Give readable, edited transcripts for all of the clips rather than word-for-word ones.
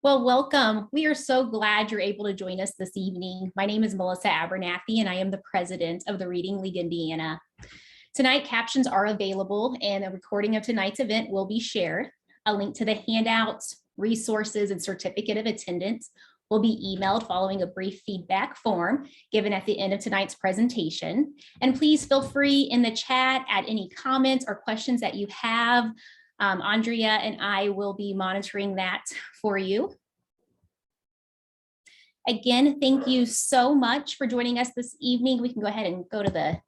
Well, welcome. We are so glad you're able to join us this evening. My name is Melissa Abernathy, and I am the president of the Reading League Indiana. Tonight, captions are available, and a recording of tonight's event will be shared. A link to the handouts, resources, and certificate of attendance will be emailed following a brief feedback form given at the end of tonight's presentation. And please feel free in the chat, add any comments or questions that you have. Andrea and I will be monitoring that for you. Again, thank you so much for joining us this evening. We can go ahead and go to the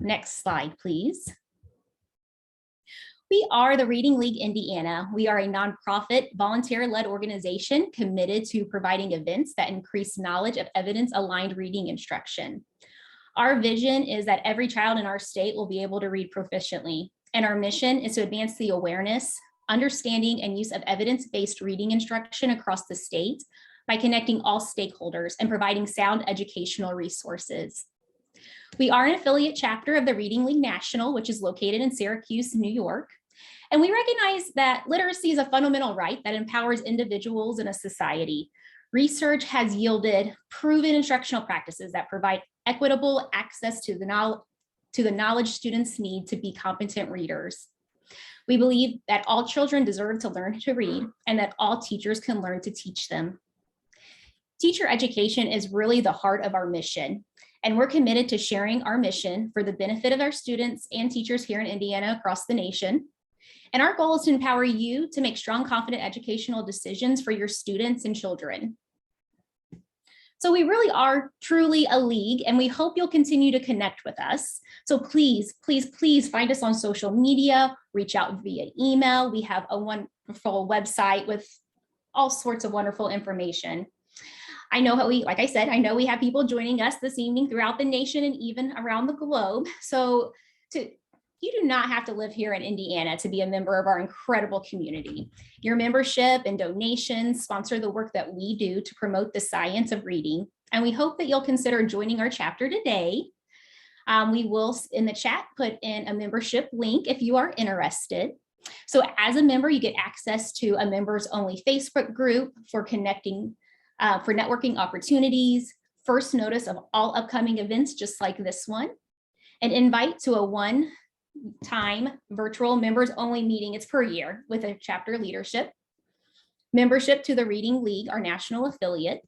next slide, please. We are the Reading League Indiana. We are a nonprofit, volunteer-led organization committed to providing events that increase knowledge of evidence-aligned reading instruction. Our vision is that every child in our state will be able to read proficiently. And our mission is to advance the awareness, understanding, and use of evidence-based reading instruction across the state by connecting all stakeholders and providing sound educational resources. We are an affiliate chapter of the Reading League National, which is located in Syracuse, New York. And we recognize that literacy is a fundamental right that empowers individuals in a society. Research has yielded proven instructional practices that provide equitable access to the knowledge students need to be competent readers. We believe that all children deserve to learn to read and that all teachers can learn to teach them. Teacher education is really the heart of our mission, and we're committed to sharing our mission for the benefit of our students and teachers here in Indiana across the nation. And our goal is to empower you to make strong, confident educational decisions for your students and children. So we really are truly a league, and we hope you'll continue to connect with us. So please, please, please find us on social media, reach out via email. We have a wonderful website with all sorts of wonderful information. I know like I said, I know we have people joining us this evening throughout the nation and even around the globe. So you do not have to live here in Indiana to be a member of our incredible community. Your membership and donations sponsor the work that we do to promote the science of reading. And we hope that you'll consider joining our chapter today. We will, in the chat, put in a membership link if you are interested. So as a member, you get access to a members only Facebook group for connecting, for networking opportunities, first notice of all upcoming events, just like this one, an invite to a one-time virtual members only meeting. It's per year with a chapter leadership, membership to the Reading League, our national affiliate,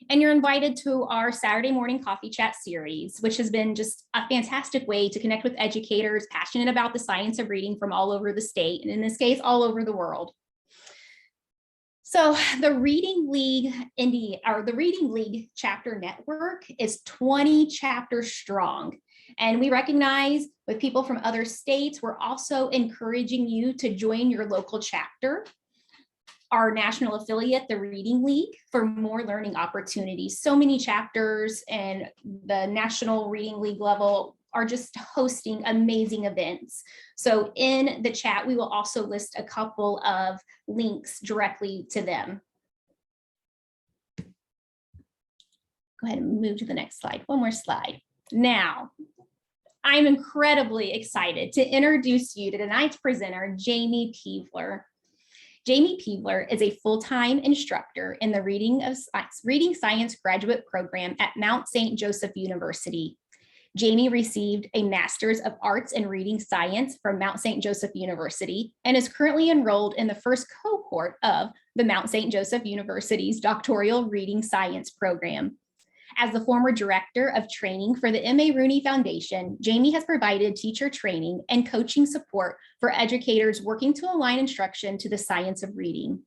and you're invited to our Saturday morning coffee chat series, which has been just a fantastic way to connect with educators passionate about the science of reading from all over the state, and in this case, all over the world. So the Reading League the Reading League chapter network is 20 chapters strong. And we recognize with people from other states, we're also encouraging you to join your local chapter, our national affiliate, the Reading League, for more learning opportunities. So many chapters and the National Reading League level are just hosting amazing events. So in the chat, we will also list a couple of links directly to them. Go ahead and move to the next slide. One more slide. Now, I'm incredibly excited to introduce you to tonight's presenter, Jamey Peavler. Jamey Peavler is a full-time instructor in the Reading Science graduate program at Mount St. Joseph University. Jamey received a Master's of Arts in Reading Science from Mount St. Joseph University and is currently enrolled in the first cohort of the Mount St. Joseph University's doctoral Reading Science program. As the former director of training for the M.A. Rooney Foundation, Jamey has provided teacher training and coaching support for educators working to align instruction to the science of reading.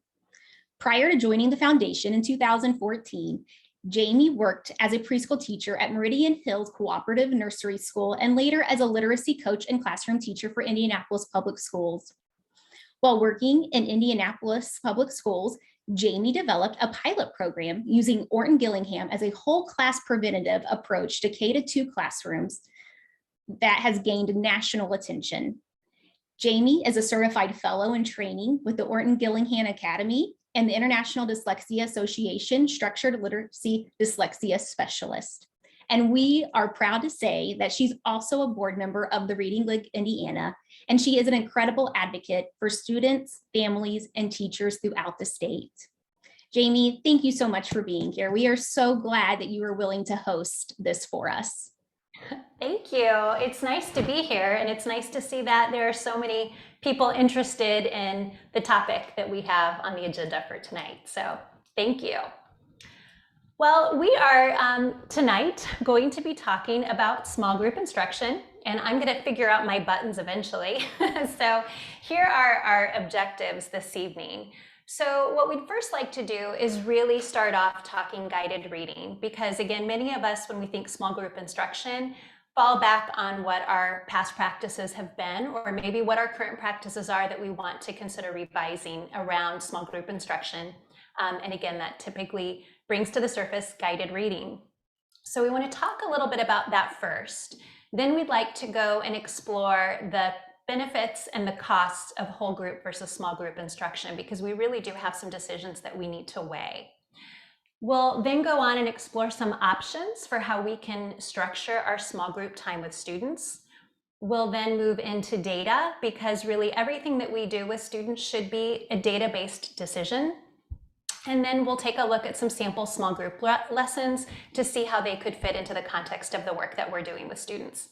Prior to joining the foundation in 2014, Jamey worked as a preschool teacher at Meridian Hills Cooperative Nursery School and later as a literacy coach and classroom teacher for Indianapolis Public Schools. While working in Indianapolis Public Schools, Jamey developed a pilot program using Orton Gillingham as a whole class preventative approach to K-2 classrooms that has gained national attention. Jamey is a certified fellow in training with the Orton Gillingham Academy and the International Dyslexia Association Structured Literacy Dyslexia Specialist. And we are proud to say that she's also a board member of the Reading League Indiana, and she is an incredible advocate for students, families, and teachers throughout the state. Jamey, thank you so much for being here. We are so glad that you were willing to host this for us. Thank you. It's nice to be here, and it's nice to see that there are so many people interested in the topic that we have on the agenda for tonight. So thank you. Well, we are tonight going to be talking about small group instruction, and I'm going to figure out my buttons eventually. So here are our objectives this evening. So what we'd first like to do is really start off talking guided reading, because again, many of us, when we think small group instruction, fall back on what our past practices have been, or maybe what our current practices are that we want to consider revising around small group instruction. And again, that typically brings to the surface guided reading. So we want to talk a little bit about that first. Then we'd like to go and explore the benefits and the costs of whole group versus small group instruction, because we really do have some decisions that we need to weigh. We'll then go on and explore some options for how we can structure our small group time with students. We'll then move into data, because really everything that we do with students should be a data-based decision. And then we'll take a look at some sample small group lessons to see how they could fit into the context of the work that we're doing with students.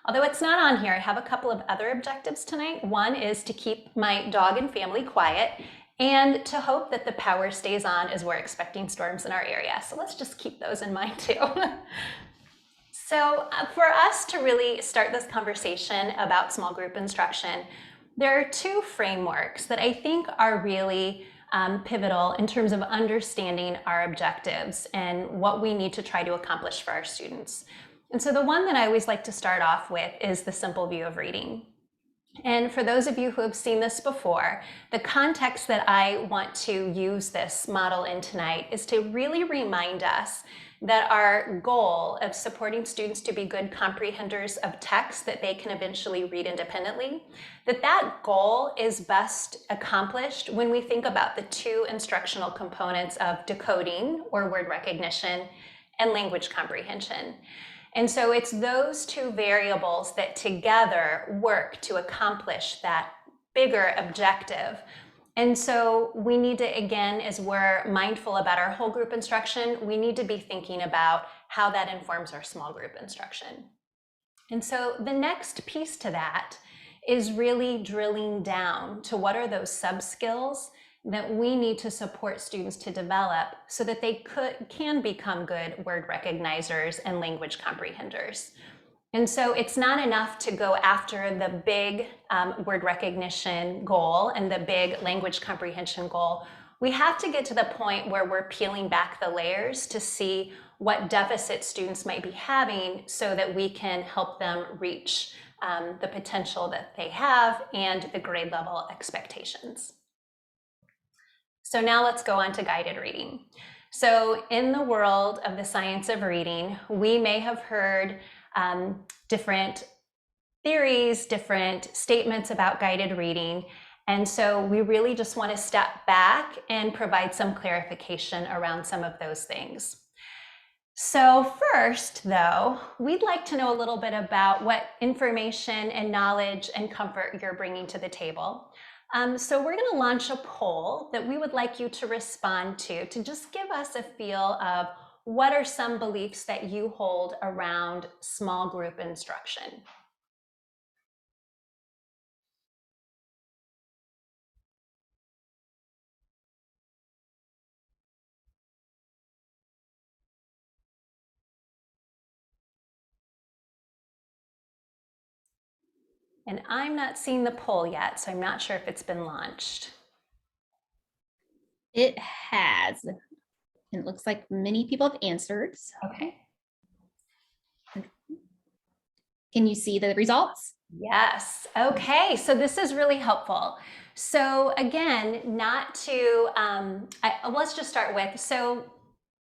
Although it's not on here, I have a couple of other objectives tonight. One is to keep my dog and family quiet, and to hope that the power stays on as we're expecting storms in our area. So let's just keep those in mind too. So for us to really start this conversation about small group instruction, there are two frameworks that I think are really pivotal in terms of understanding our objectives and what we need to try to accomplish for our students. And so the one that I always like to start off with is the simple view of reading. And for those of you who have seen this before, the context that I want to use this model in tonight is to really remind us that our goal of supporting students to be good comprehenders of text that they can eventually read independently, that goal is best accomplished when we think about the two instructional components of decoding, or word recognition, and language comprehension. And so it's those two variables that together work to accomplish that bigger objective. And so we need to, again, as we're mindful about our whole group instruction, we need to be thinking about how that informs our small group instruction. And so the next piece to that is really drilling down to what are those sub-skills that we need to support students to develop so that they can become good word recognizers and language comprehenders. And so it's not enough to go after the big word recognition goal and the big language comprehension goal. We have to get to the point where we're peeling back the layers to see what deficit students might be having so that we can help them reach the potential that they have and the grade level expectations. So now let's go on to guided reading. So in the world of the science of reading, we may have heard different theories, different statements about guided reading. And so we really just want to step back and provide some clarification around some of those things. So first, though, we'd like to know a little bit about what information and knowledge and comfort you're bringing to the table. So we're going to launch a poll that we would like you to respond to just give us a feel of what are some beliefs that you hold around small group instruction. And I'm not seeing the poll yet, so I'm not sure if it's been launched. It has. It looks like many people have answered. Okay. Can you see the results? Yes. Okay. So this is really helpful. So again, not to, let's just start with, so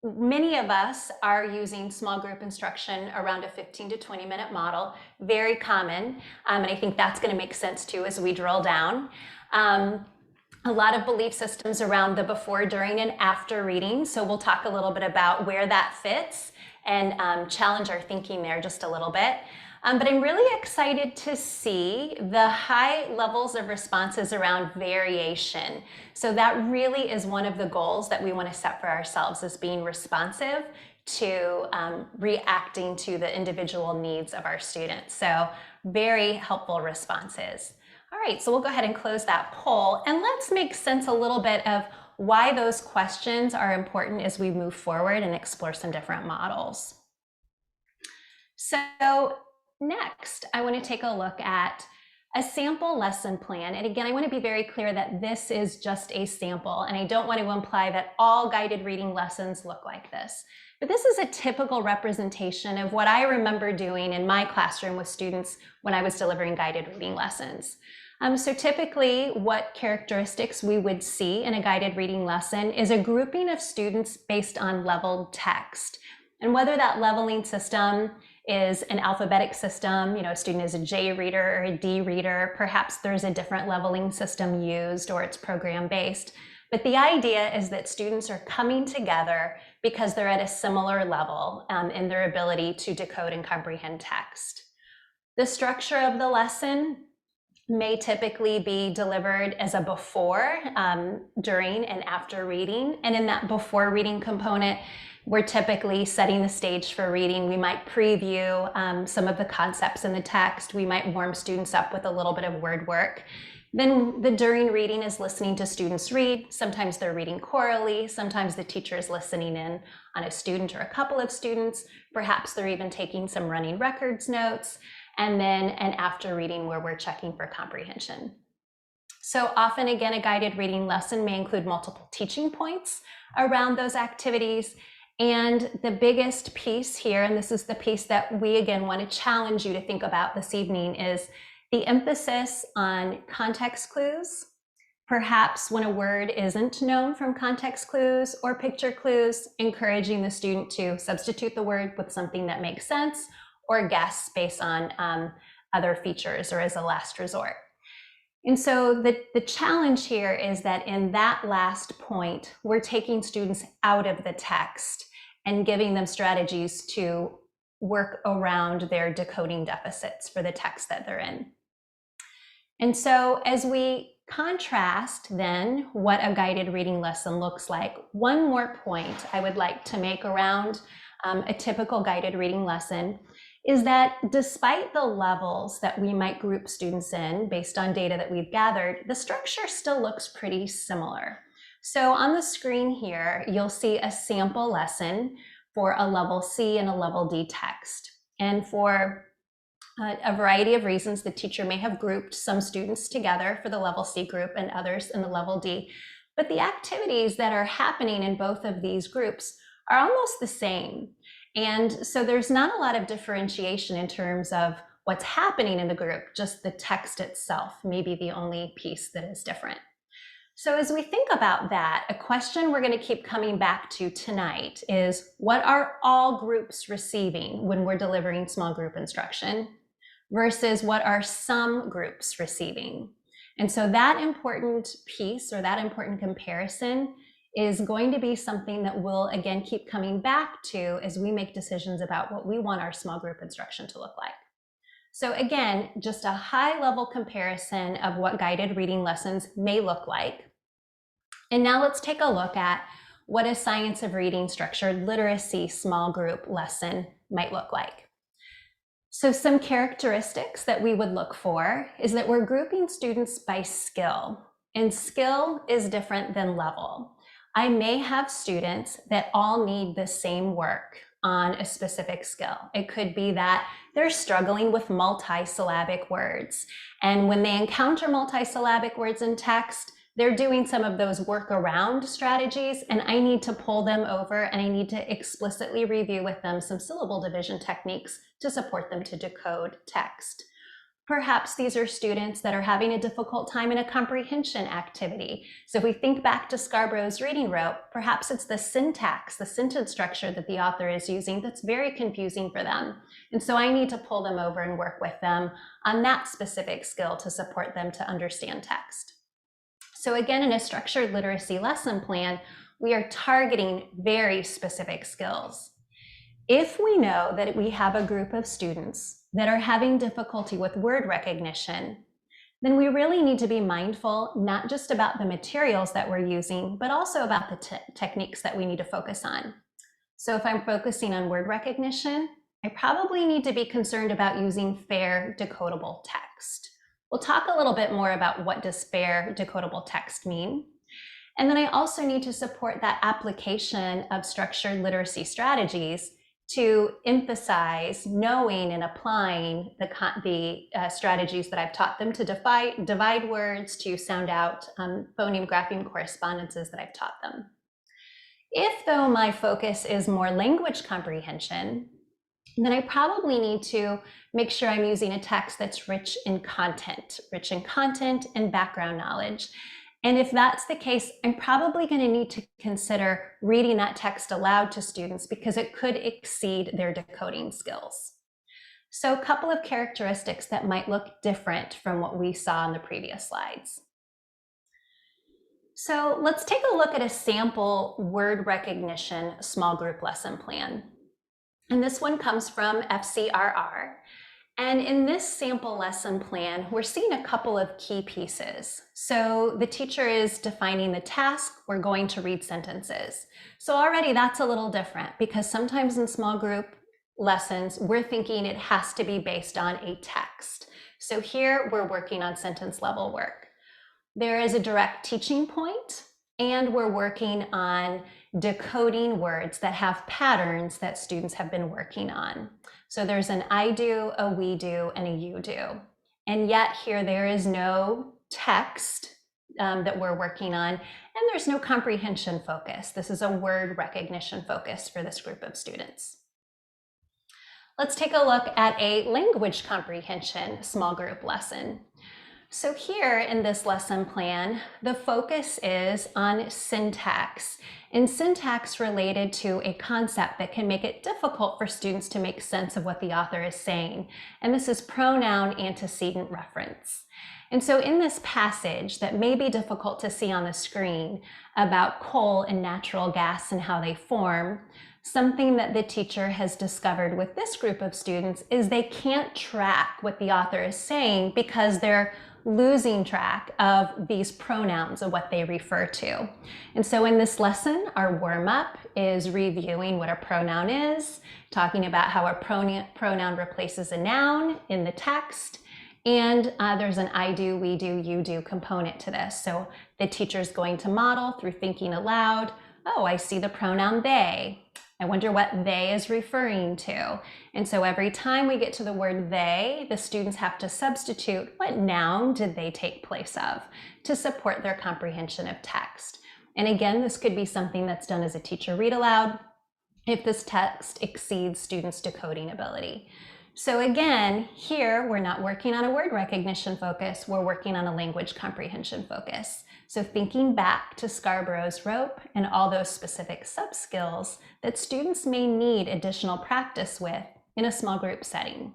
many of us are using small group instruction around a 15 to 20 minute model, very common. And I think that's going to make sense too as we drill down. A lot of belief systems around the before, during, and after reading. So we'll talk a little bit about where that fits. and challenge our thinking there just a little bit. But I'm really excited to see the high levels of responses around variation. So that really is one of the goals that we want to set for ourselves, is being responsive to reacting to the individual needs of our students. So very helpful responses. All right, so we'll go ahead and close that poll, and let's make sense a little bit of why those questions are important as we move forward and explore some different models. So next, I want to take a look at a sample lesson plan. And again, I want to be very clear that this is just a sample, and I don't want to imply that all guided reading lessons look like this. But this is a typical representation of what I remember doing in my classroom with students when I was delivering guided reading lessons. So typically what characteristics we would see in a guided reading lesson is a grouping of students based on leveled text. And whether that leveling system is an alphabetic system, a student is a J reader or a D reader, perhaps there's a different leveling system used, or it's program-based. But the idea is that students are coming together because they're at a similar level in their ability to decode and comprehend text. The structure of the lesson may typically be delivered as a before, during, and after reading. And in that before reading component, we're typically setting the stage for reading. We might preview some of the concepts in the text. We might warm students up with a little bit of word work. Then the during reading is listening to students read. Sometimes they're reading chorally. Sometimes the teacher is listening in on a student or a couple of students. Perhaps they're even taking some running records notes. And then an after reading where we're checking for comprehension. So often, again, a guided reading lesson may include multiple teaching points around those activities. And the biggest piece here, and this is the piece that we again want to challenge you to think about this evening, is the emphasis on context clues. Perhaps when a word isn't known from context clues or picture clues, encouraging the student to substitute the word with something that makes sense, or guess based on other features, or as a last resort. And so the challenge here is that in that last point, we're taking students out of the text and giving them strategies to work around their decoding deficits for the text that they're in. And so as we contrast then what a guided reading lesson looks like, one more point I would like to make around a typical guided reading lesson is that despite the levels that we might group students in based on data that we've gathered, the structure still looks pretty similar. So on the screen here, you'll see a sample lesson for a level C and a level D text. And for a variety of reasons, the teacher may have grouped some students together for the level C group and others in the level D. But the activities that are happening in both of these groups are almost the same. And so there's not a lot of differentiation in terms of what's happening in the group, just the text itself may be the only piece that is different. So as we think about that, a question we're going to keep coming back to tonight is, what are all groups receiving when we're delivering small group instruction versus what are some groups receiving? And so that important piece, or that important comparison, is going to be something that we'll again keep coming back to as we make decisions about what we want our small group instruction to look like. So again, just a high level comparison of what guided reading lessons may look like. And now let's take a look at what a science of reading structured literacy small group lesson might look like. So some characteristics that we would look for is that we're grouping students by skill, and skill is different than level. I may have students that all need the same work on a specific skill. It could be that they're struggling with multisyllabic words. And when they encounter multisyllabic words in text, they're doing some of those workaround strategies, and I need to pull them over and I need to explicitly review with them some syllable division techniques to support them to decode text. Perhaps these are students that are having a difficult time in a comprehension activity. So if we think back to Scarborough's reading rope, perhaps it's the syntax, the sentence structure that the author is using that's very confusing for them. And so I need to pull them over and work with them on that specific skill to support them to understand text. So again, in a structured literacy lesson plan, we are targeting very specific skills. If we know that we have a group of students that are having difficulty with word recognition, then we really need to be mindful not just about the materials that we're using, but also about the techniques that we need to focus on. So if I'm focusing on word recognition, I probably need to be concerned about using fair decodable text. We'll talk a little bit more about what does fair decodable text mean. And then I also need to support that application of structured literacy strategies to emphasize knowing and applying the strategies that I've taught them to divide words, to sound out phoneme grapheme correspondences that I've taught them. If, though, my focus is more language comprehension, then I probably need to make sure I'm using a text that's rich in content and background knowledge. And if that's the case, I'm probably going to need to consider reading that text aloud to students because it could exceed their decoding skills. So a couple of characteristics that might look different from what we saw in the previous slides. So let's take a look at a sample word recognition small group lesson plan. And this one comes from FCRR. And in this sample lesson plan, we're seeing a couple of key pieces. So the teacher is defining the task. We're going to read sentences. So already that's a little different because sometimes in small group lessons, we're thinking it has to be based on a text. So here we're working on sentence level work. There is a direct teaching point, and we're working on decoding words that have patterns that students have been working on. So there's an I do, a we do, and a you do. And yet here there is no text that we're working on, and there's no comprehension focus. This is a word recognition focus for this group of students. Let's take a look at a language comprehension small group lesson. So here in this lesson plan, the focus is on syntax, and syntax related to a concept that can make it difficult for students to make sense of what the author is saying. And this is pronoun antecedent reference. And so in this passage that may be difficult to see on the screen about coal and natural gas and how they form, something that the teacher has discovered with this group of students is they can't track what the author is saying because they're losing track of these pronouns of what they refer to. And so in this lesson, our warm-up is reviewing what a pronoun is, talking about how a pronoun replaces a noun in the text, and there's an I do, we do, you do component to this. So the teacher is going to model through thinking aloud. Oh, I see the pronoun they. I wonder what they is referring to. And so every time we get to the word they, the students have to substitute what noun did they take place of to support their comprehension of text. And again, this could be something that's done as a teacher read aloud if this text exceeds students' decoding ability. So again, here we're not working on a word recognition focus, we're working on a language comprehension focus. So thinking back to Scarborough's rope and all those specific sub-skills that students may need additional practice with in a small group setting.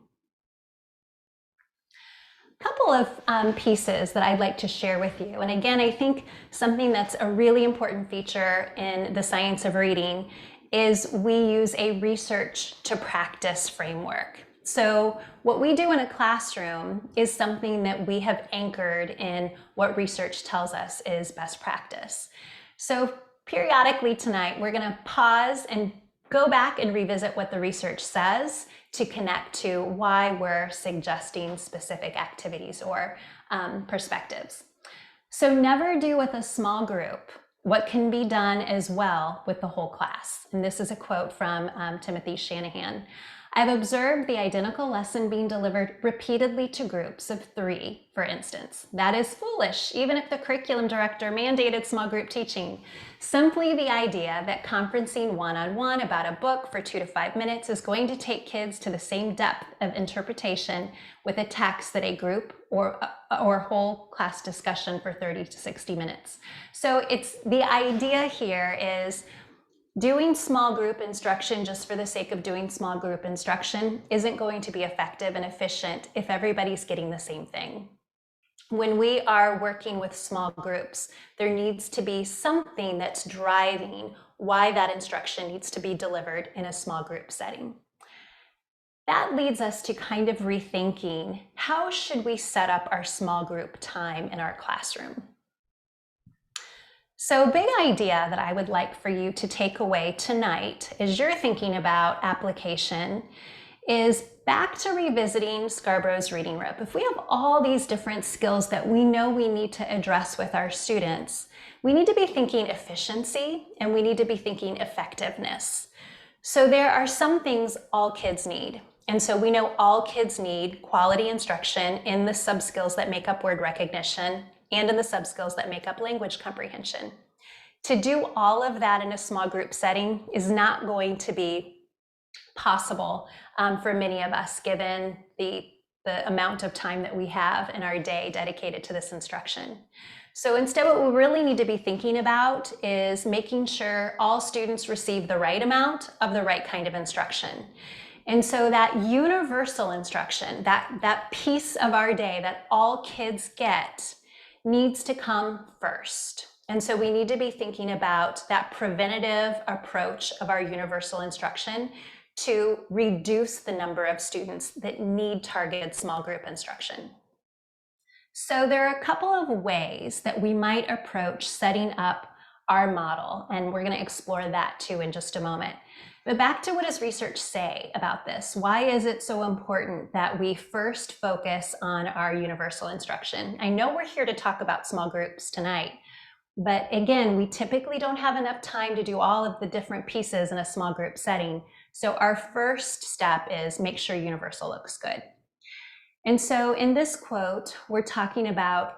A couple of pieces that I'd like to share with you. And again, I think something that's a really important feature in the science of reading is we use a research to practice framework. So what we do in a classroom is something that we have anchored in what research tells us is best practice. So periodically tonight, we're going to pause and go back and revisit what the research says to connect to why we're suggesting specific activities or perspectives. So never do with a small group what can be done as well with the whole class. And this is a quote from Timothy Shanahan. I've observed the identical lesson being delivered repeatedly to groups of 3, for instance. That is foolish, even if the curriculum director mandated small group teaching. Simply the idea that conferencing one-on-one about a book for 2 to 5 minutes is going to take kids to the same depth of interpretation with a text that a group or whole class discussion for 30 to 60 minutes. So it's the idea here is doing small group instruction just for the sake of doing small group instruction isn't going to be effective and efficient if everybody's getting the same thing. when we are working with small groups, there needs to be something that's driving why that instruction needs to be delivered in a small group setting. That leads us to kind of rethinking, how should we set up our small group time in our classroom? So, big idea that I would like for you to take away tonight as you're thinking about application is back to revisiting Scarborough's reading rope. If we have all these different skills that we know we need to address with our students, we need to be thinking efficiency and we need to be thinking effectiveness. So there are some things all kids need. And so we know all kids need quality instruction in the sub-skills that make up word recognition and in the sub-skills that make up language comprehension. To do all of that in a small group setting is not going to be possible for many of us, given the amount of time that we have in our day dedicated to this instruction. So instead, what we really need to be thinking about is making sure all students receive the right amount of the right kind of instruction. And so that universal instruction, that piece of our day that all kids get, needs to come first. And so we need to be thinking about that preventative approach of our universal instruction to reduce the number of students that need targeted small group instruction. So there are a couple of ways that we might approach setting up our model, and we're going to explore that too in just a moment. But back to what does research say about this? Why is it so important that we first focus on our universal instruction? I know we're here to talk about small groups tonight, but again, we typically don't have enough time to do all of the different pieces in a small group setting. So our first step is make sure universal looks good. And so in this quote, we're talking about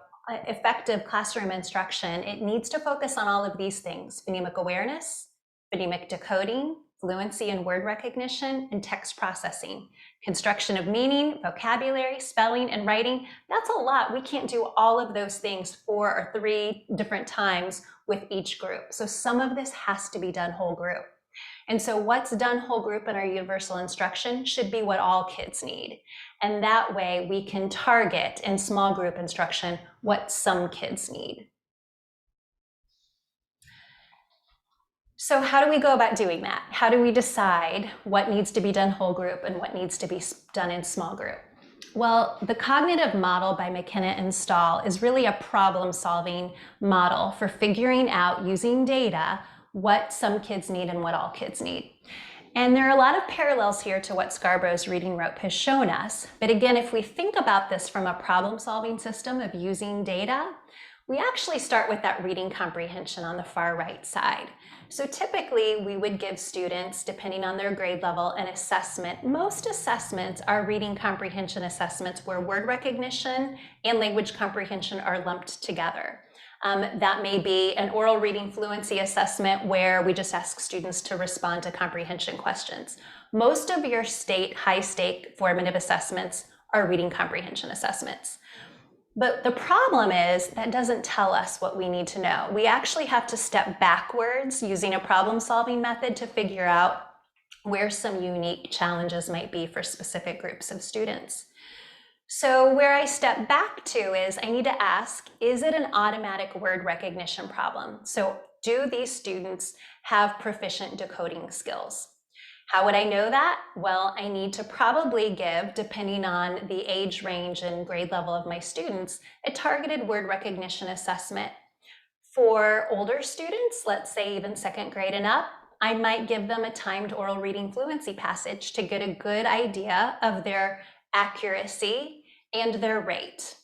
effective classroom instruction. It needs to focus on all of these things: phonemic awareness, phonemic decoding, fluency in word recognition, and text processing. Construction of meaning, vocabulary, spelling, and writing. That's a lot. We can't do all of those things 4 or 3 different times with each group. So some of this has to be done whole group. And so what's done whole group in our universal instruction should be what all kids need. And that way we can target in small group instruction what some kids need. So how do we go about doing that? How do we decide what needs to be done whole group and what needs to be done in small group? Well, the cognitive model by McKenna and Stahl is really a problem-solving model for figuring out, using data, what some kids need and what all kids need. And there are a lot of parallels here to what Scarborough's reading rope has shown us. But again, if we think about this from a problem-solving system of using data, we actually start with that reading comprehension on the far right side. So typically we would give students, depending on their grade level, an assessment. Most assessments are reading comprehension assessments where word recognition and language comprehension are lumped together. That may be an oral reading fluency assessment where we just ask students to respond to comprehension questions. Most of your high-stake formative assessments are reading comprehension assessments. But the problem is that doesn't tell us what we need to know. We actually have to step backwards using a problem-solving method to figure out where some unique challenges might be for specific groups of students. So where I step back to is I need to ask, is it an automatic word recognition problem? So do these students have proficient decoding skills? How would I know that? Well, I need to probably give, depending on the age range and grade level of my students, a targeted word recognition assessment. For older students, let's say even 2nd grade and up, I might give them a timed oral reading fluency passage to get a good idea of their accuracy and their rate.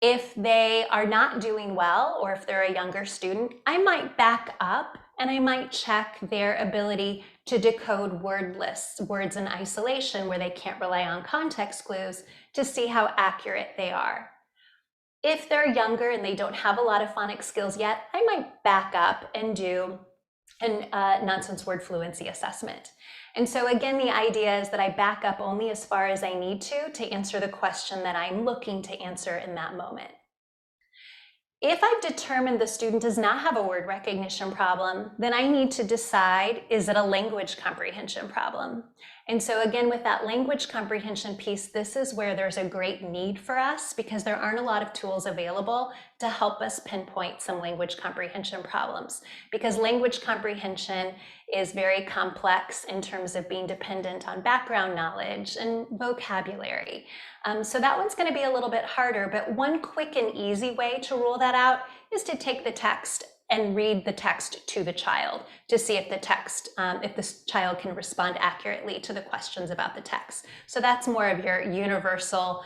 If they are not doing well, or if they're a younger student, I might back up and I might check their ability to decode word lists, words in isolation where they can't rely on context clues, to see how accurate they are. If they're younger and they don't have a lot of phonics skills yet, I might back up and do a nonsense word fluency assessment. And so again, the idea is that I back up only as far as I need to answer the question that I'm looking to answer in that moment. If I've determined the student does not have a word recognition problem, then I need to decide, is it a language comprehension problem? And so again, with that language comprehension piece, this is where there's a great need for us because there aren't a lot of tools available to help us pinpoint some language comprehension problems, because language comprehension is very complex in terms of being dependent on background knowledge and vocabulary. So that one's going to be a little bit harder, but one quick and easy way to rule that out is to take the text and read the text to the child to see if the text, if this child can respond accurately to the questions about the text. So that's more of your universal,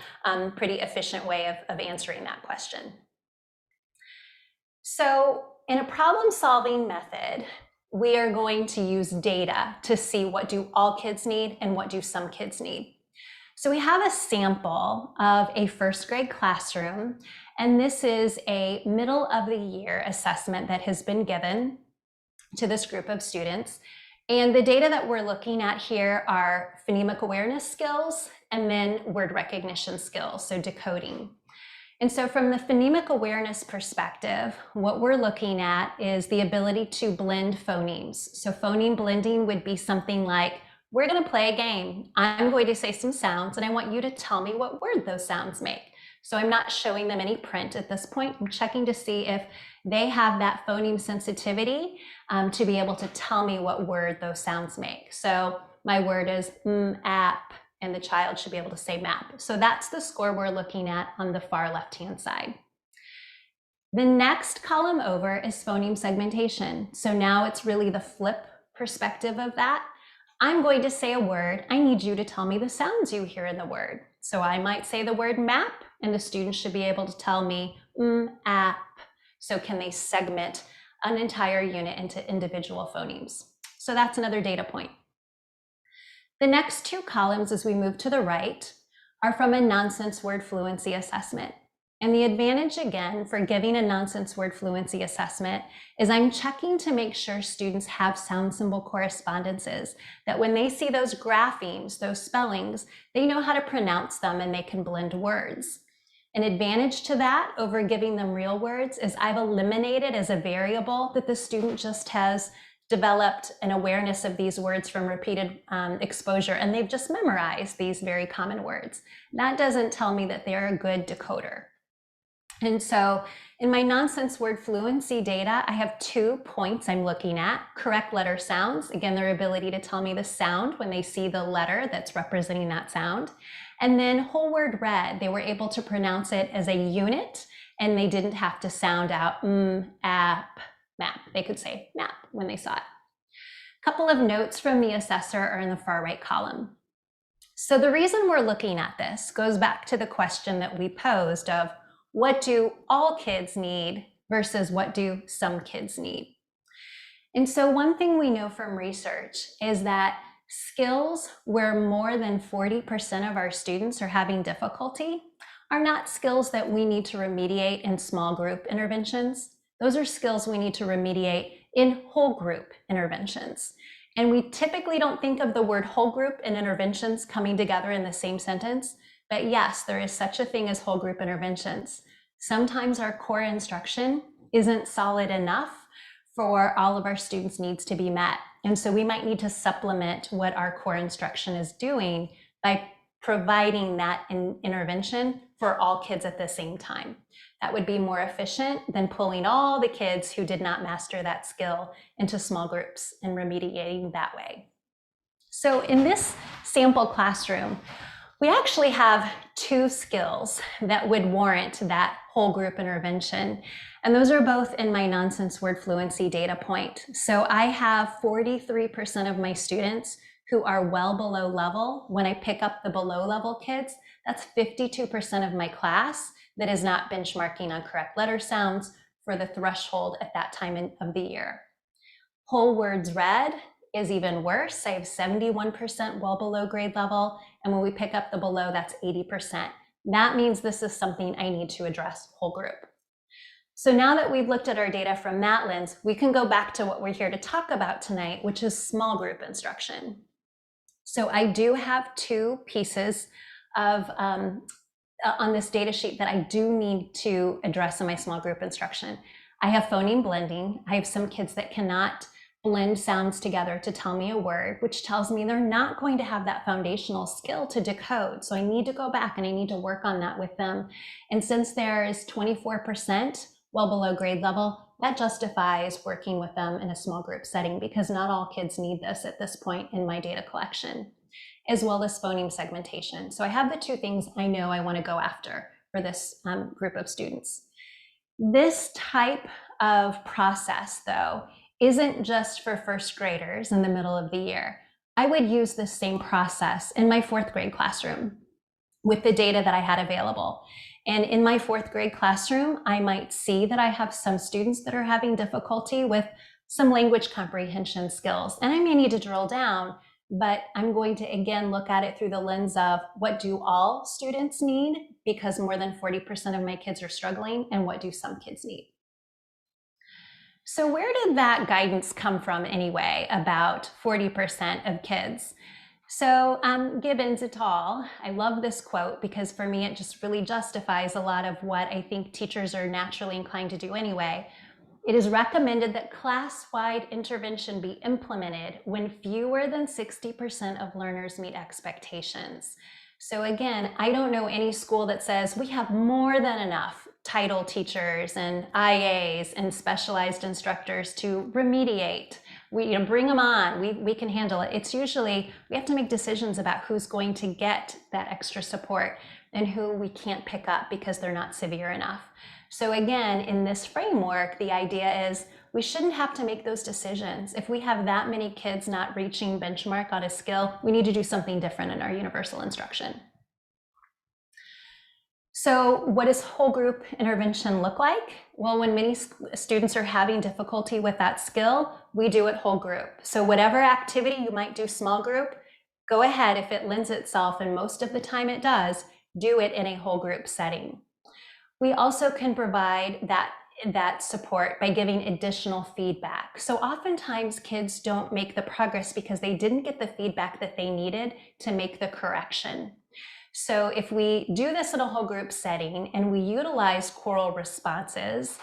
pretty efficient way of answering that question. So in a problem-solving method, we are going to use data to see what do all kids need and what do some kids need. So we have a sample of a first grade classroom, and this is a middle of the year assessment that has been given to this group of students. And the data that we're looking at here are phonemic awareness skills and then word recognition skills, so decoding. And so from the phonemic awareness perspective, what we're looking at is the ability to blend phonemes. So phoneme blending would be something like, we're going to play a game. I'm going to say some sounds and I want you to tell me what word those sounds make. So I'm not showing them any print at this point. I'm checking to see if they have that phoneme sensitivity to be able to tell me what word those sounds make. So my word is app, and the child should be able to say map. So that's the score we're looking at on the far left-hand side. The next column over is phoneme segmentation. So now it's really the flip perspective of that. I'm going to say a word. I need you to tell me the sounds you hear in the word. So I might say the word map, and the student should be able to tell me app. So can they segment an entire unit into individual phonemes? So that's another data point. The next two columns as we move to the right are from a nonsense word fluency assessment. And the advantage, again, for giving a nonsense word fluency assessment is I'm checking to make sure students have sound symbol correspondences, that when they see those graphemes, those spellings, they know how to pronounce them and they can blend words. An advantage to that over giving them real words is I've eliminated as a variable that the student just has developed an awareness of these words from repeated exposure, and they've just memorized these very common words. That doesn't tell me that they're a good decoder. And so in my nonsense word fluency data, I have 2 points I'm looking at. Correct letter sounds, again, their ability to tell me the sound when they see the letter that's representing that sound. And then whole word read, they were able to pronounce it as a unit, and they didn't have to sound out app, map. They could say map when they saw it. A couple of notes from the assessor are in the far right column. So the reason we're looking at this goes back to the question that we posed of what do all kids need versus what do some kids need? And so one thing we know from research is that skills where more than 40% of our students are having difficulty are not skills that we need to remediate in small group interventions. Those are skills we need to remediate in whole group interventions. And we typically don't think of the word whole group and interventions coming together in the same sentence, but yes, there is such a thing as whole group interventions. Sometimes our core instruction isn't solid enough for all of our students' needs to be met. And so we might need to supplement what our core instruction is doing by providing that intervention for all kids at the same time. That would be more efficient than pulling all the kids who did not master that skill into small groups and remediating that way. So in this sample classroom, we actually have 2 skills that would warrant that whole group intervention. And those are both in my nonsense word fluency data point. So I have 43% of my students who are well below level. When I pick up the below level kids, that's 52% of my class that is not benchmarking on correct letter sounds for the threshold at that time of the year. Whole words read is even worse. I have 71% well below grade level. And when we pick up the below, that's 80%. That means this is something I need to address whole group. So now that we've looked at our data from that lens, we can go back to what we're here to talk about tonight, which is small group instruction. So I do have 2 pieces of on this data sheet that I do need to address in my small group instruction. I have phoneme blending. I have some kids that cannot blend sounds together to tell me a word, which tells me they're not going to have that foundational skill to decode. So I need to go back and I need to work on that with them. And since there is 24% well below grade level, that justifies working with them in a small group setting, because not all kids need this at this point in my data collection, as well as phoneme segmentation. So I have the two things I know I want to go after for this group of students. This type of process, though, isn't just for first graders in the middle of the year. I would use this same process in my fourth grade classroom with the data that I had available. And in my fourth grade classroom, I might see that I have some students that are having difficulty with some language comprehension skills. And I may need to drill down, but I'm going to again look at it through the lens of what do all students need, because more than 40% of my kids are struggling, and what do some kids need? So where did that guidance come from anyway, about 40% of kids? So Gibbons et al., I love this quote because for me, it just really justifies a lot of what I think teachers are naturally inclined to do anyway. It is recommended that class-wide intervention be implemented when fewer than 60% of learners meet expectations. So again, I don't know any school that says we have more than enough title teachers and IAs and specialized instructors to remediate. We bring them on, we can handle it. It's usually, we have to make decisions about who's going to get that extra support and who we can't pick up because they're not severe enough. So again, in this framework, the idea is we shouldn't have to make those decisions. If we have that many kids not reaching benchmark on a skill, we need to do something different in our universal instruction. So what does whole group intervention look like? Well, when many students are having difficulty with that skill, we do it whole group. So whatever activity you might do small group, go ahead if it lends itself, and most of the time it does, do it in a whole group setting. We also can provide that support by giving additional feedback. So oftentimes kids don't make the progress because they didn't get the feedback that they needed to make the correction. So if we do this in a whole group setting and we utilize choral responses,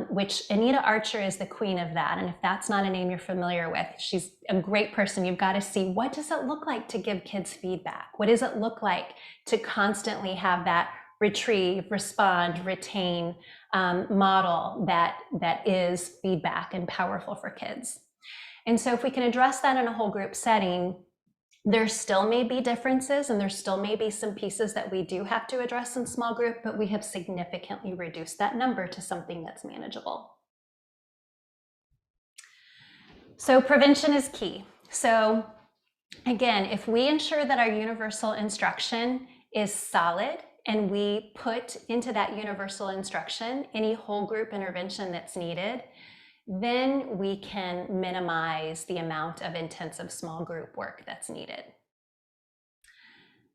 which Anita Archer is the queen of that. And if that's not a name you're familiar with, she's a great person. You've got to see, what does it look like to give kids feedback? What does it look like to constantly have that retrieve, respond, retain model that is feedback and powerful for kids? And so if we can address that in a whole group setting, there still may be differences and there still may be some pieces that we do have to address in small group, but we have significantly reduced that number to something that's manageable. So prevention is key. So again, if we ensure that our universal instruction is solid and we put into that universal instruction any whole group intervention that's needed, then we can minimize the amount of intensive small group work that's needed.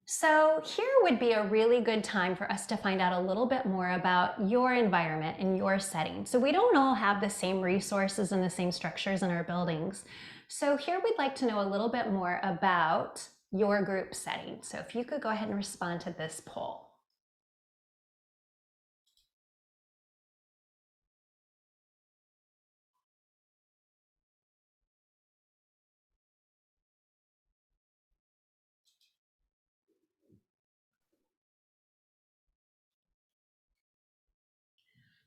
So here would be a really good time for us to find out a little bit more about your environment and your setting. So we don't all have the same resources and the same structures in our buildings. So here we'd like to know a little bit more about your group setting. So if you could go ahead and respond to this poll.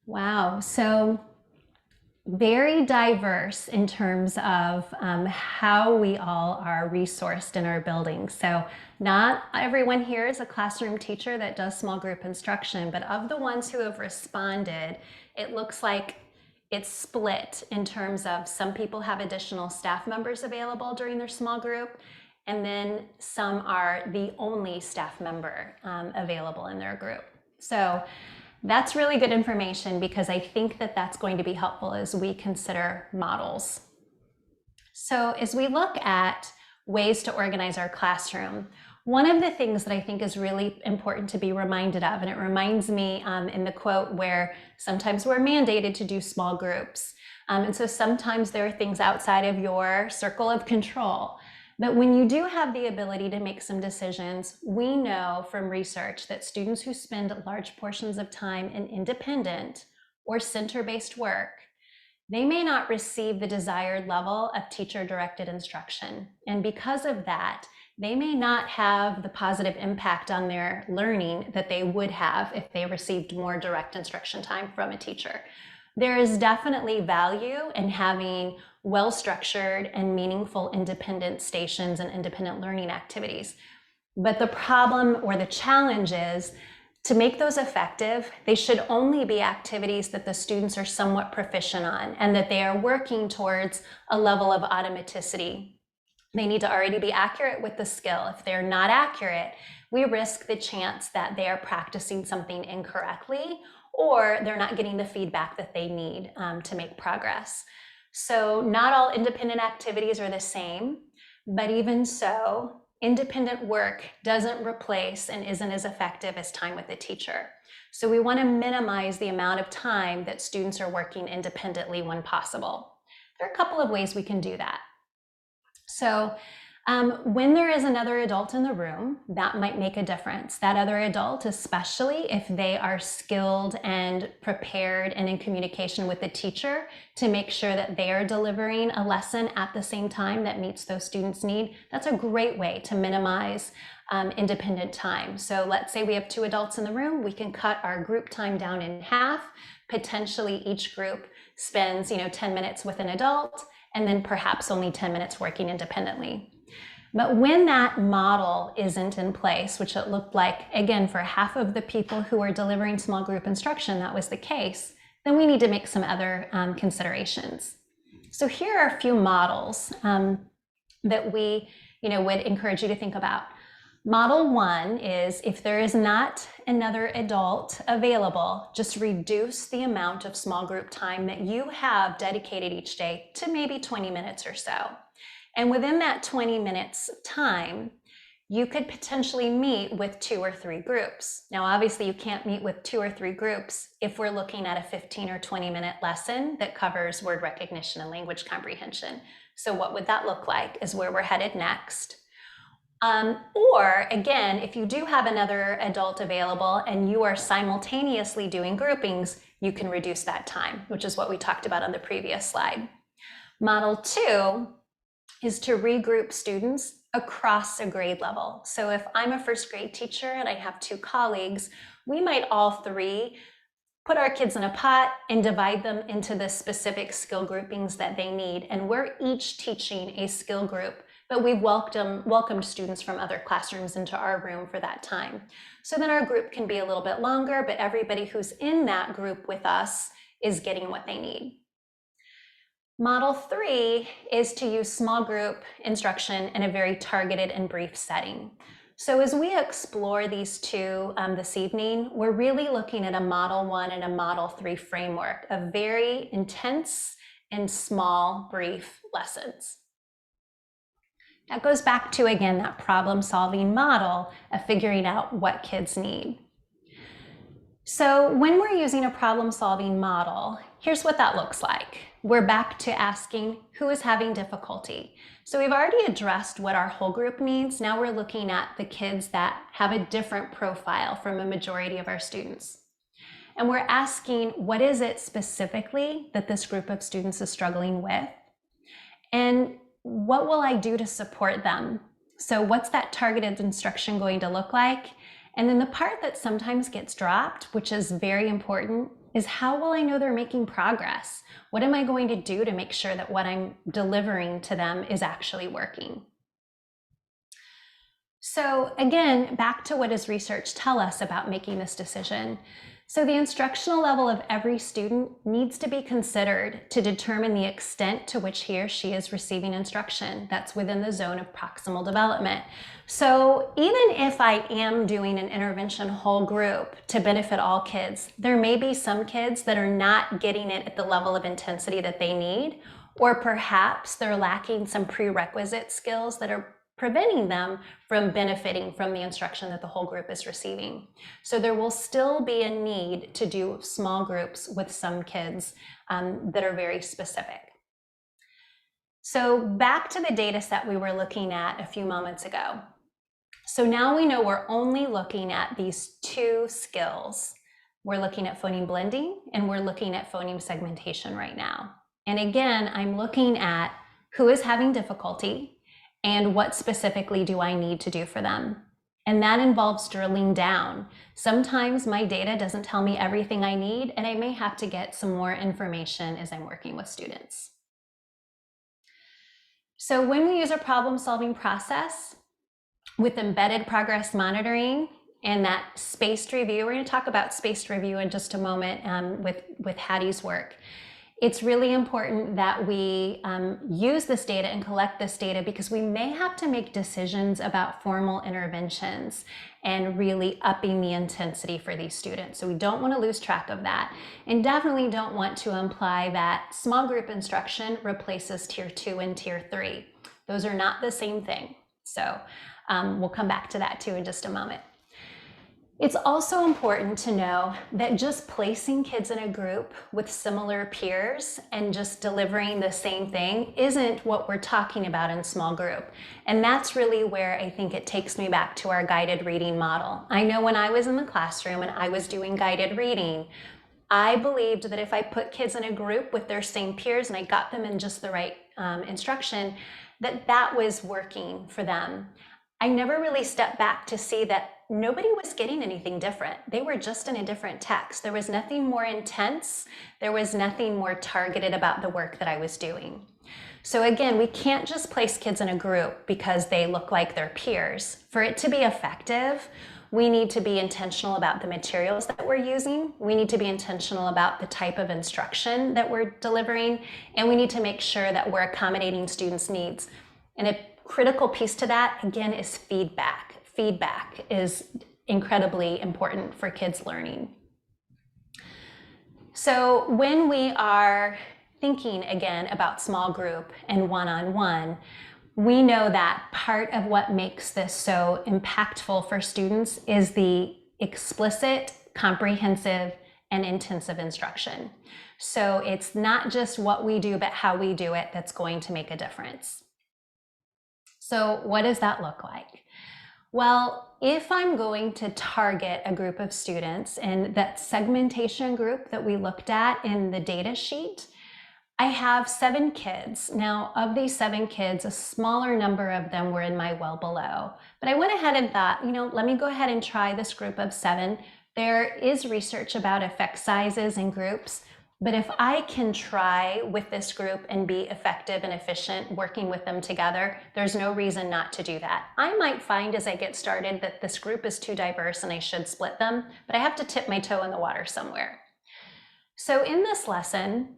Wow, so very diverse in terms of how we all are resourced in our buildings. So not everyone here is a classroom teacher that does small group instruction, but of the ones who have responded, it looks like it's split in terms of some people have additional staff members available during their small group, and then some are the only staff member available in their group. So that's really good information because I think that that's going to be helpful as we consider models. So as we look at ways to organize our classroom, one of the things that I think is really important to be reminded of, and it reminds me in the quote where sometimes we're mandated to do small groups. And so sometimes there are things outside of your circle of control. But when you do have the ability to make some decisions, we know from research that students who spend large portions of time in independent or center-based work they may not receive the desired level of teacher-directed instruction. And because of that, they may not have the positive impact on their learning that they would have if they received more direct instruction time from a teacher. There is definitely value in having well-structured and meaningful independent stations and independent learning activities. But the problem or the challenge is, to make those effective, they should only be activities that the students are somewhat proficient on and that they are working towards a level of automaticity. They need to already be accurate with the skill. If they're not accurate, we risk the chance that they are practicing something incorrectly, or they're not getting the feedback that they need to make progress. So not all independent activities are the same, but even so, independent work doesn't replace and isn't as effective as time with a teacher. So we want to minimize the amount of time that students are working independently when possible. There are a couple of ways we can do that. So when there is another adult in the room, that might make a difference. That other adult, especially if they are skilled and prepared and in communication with the teacher to make sure that they are delivering a lesson at the same time that meets those students' need, that's a great way to minimize independent time. So let's say we have 2 adults in the room, we can cut our group time down in half. Potentially each group spends 10 minutes with an adult, and then perhaps only 10 minutes working independently. But when that model isn't in place, which it looked like, again, for half of the people who are delivering small group instruction, that was the case, then we need to make some other considerations. So here are a few models that we would encourage you to think about. Model 1 is, if there is not another adult available, just reduce the amount of small group time that you have dedicated each day to maybe 20 minutes or so. And within that 20 minutes time, you could potentially meet with 2 or 3 groups. Now, obviously you can't meet with 2 or 3 groups if we're looking at a 15 or 20-minute lesson that covers word recognition and language comprehension. So what would that look like is where we're headed next. Or again, if you do have another adult available and you are simultaneously doing groupings, you can reduce that time, which is what we talked about on the previous slide. Model 2 is to regroup students across a grade level. So if I'm a first grade teacher and I have 2 colleagues, we might all 3 put our kids in a pot and divide them into the specific skill groupings that they need. And we're each teaching a skill group, but we've welcomed students from other classrooms into our room for that time. So then our group can be a little bit longer, but everybody who's in that group with us is getting what they need. Model 3 is to use small group instruction in a very targeted and brief setting. So as we explore these 2 this evening, we're really looking at a Model 1 and a Model 3 framework of very intense and small, brief lessons. That goes back to, again, that problem-solving model of figuring out what kids need. So when we're using a problem-solving model, here's what that looks like. We're back to asking who is having difficulty. So we've already addressed what our whole group needs. Now we're looking at the kids that have a different profile from a majority of our students. And we're asking, what is it specifically that this group of students is struggling with? And what will I do to support them? So what's that targeted instruction going to look like? And then the part that sometimes gets dropped, which is very important, is how will I know they're making progress? What am I going to do to make sure that what I'm delivering to them is actually working? So again, back to what does research tell us about making this decision? So the instructional level of every student needs to be considered to determine the extent to which he or she is receiving instruction that's within the zone of proximal development. So even if I am doing an intervention whole group to benefit all kids, there may be some kids that are not getting it at the level of intensity that they need, or perhaps they're lacking some prerequisite skills that are preventing them from benefiting from the instruction that the whole group is receiving. So there will still be a need to do small groups with some kids that are very specific. So back to the data set we were looking at a few moments ago. So now we know we're only looking at these 2 skills. We're looking at phoneme blending and we're looking at phoneme segmentation right now. And again, I'm looking at who is having difficulty and what specifically do I need to do for them. And that involves drilling down. Sometimes my data doesn't tell me everything I need, and I may have to get some more information as I'm working with students. So when we use a problem-solving process with embedded progress monitoring and that spaced review, we're going to talk about spaced review in just a moment with Hattie's work. It's really important that we use this data and collect this data because we may have to make decisions about formal interventions and really upping the intensity for these students. So we don't want to lose track of that, and definitely don't want to imply that small group instruction replaces tier 2 and tier 3. Those are not the same thing. So we'll come back to that too in just a moment. It's also important to know that just placing kids in a group with similar peers and just delivering the same thing isn't what we're talking about in small group. And that's really where I think it takes me back to our guided reading model. I know when I was in the classroom and I was doing guided reading, I believed that if I put kids in a group with their same peers and I got them in just the right instruction, that was working for them. I never really stepped back to see that nobody was getting anything different. They were just in a different text. There was nothing more intense. There was nothing more targeted about the work that I was doing. So again, we can't just place kids in a group because they look like their peers. For it to be effective, we need to be intentional about the materials that we're using. We need to be intentional about the type of instruction that we're delivering, and we need to make sure that we're accommodating students' needs. And a critical piece to that, again, is feedback. Feedback is incredibly important for kids' learning. So when we are thinking again about small group and one-on-one, we know that part of what makes this so impactful for students is the explicit, comprehensive, and intensive instruction. So it's not just what we do, but how we do it that's going to make a difference. So what does that look like? Well, if I'm going to target a group of students, and that segmentation group that we looked at in the data sheet, I have 7 kids. Now, of these 7 kids, a smaller number of them were in my well below. But I went ahead and thought, let me go ahead and try this group of 7. There is research about effect sizes in groups, but if I can try with this group and be effective and efficient working with them together, there's no reason not to do that. I might find as I get started that this group is too diverse and I should split them, but I have to tip my toe in the water somewhere. So in this lesson,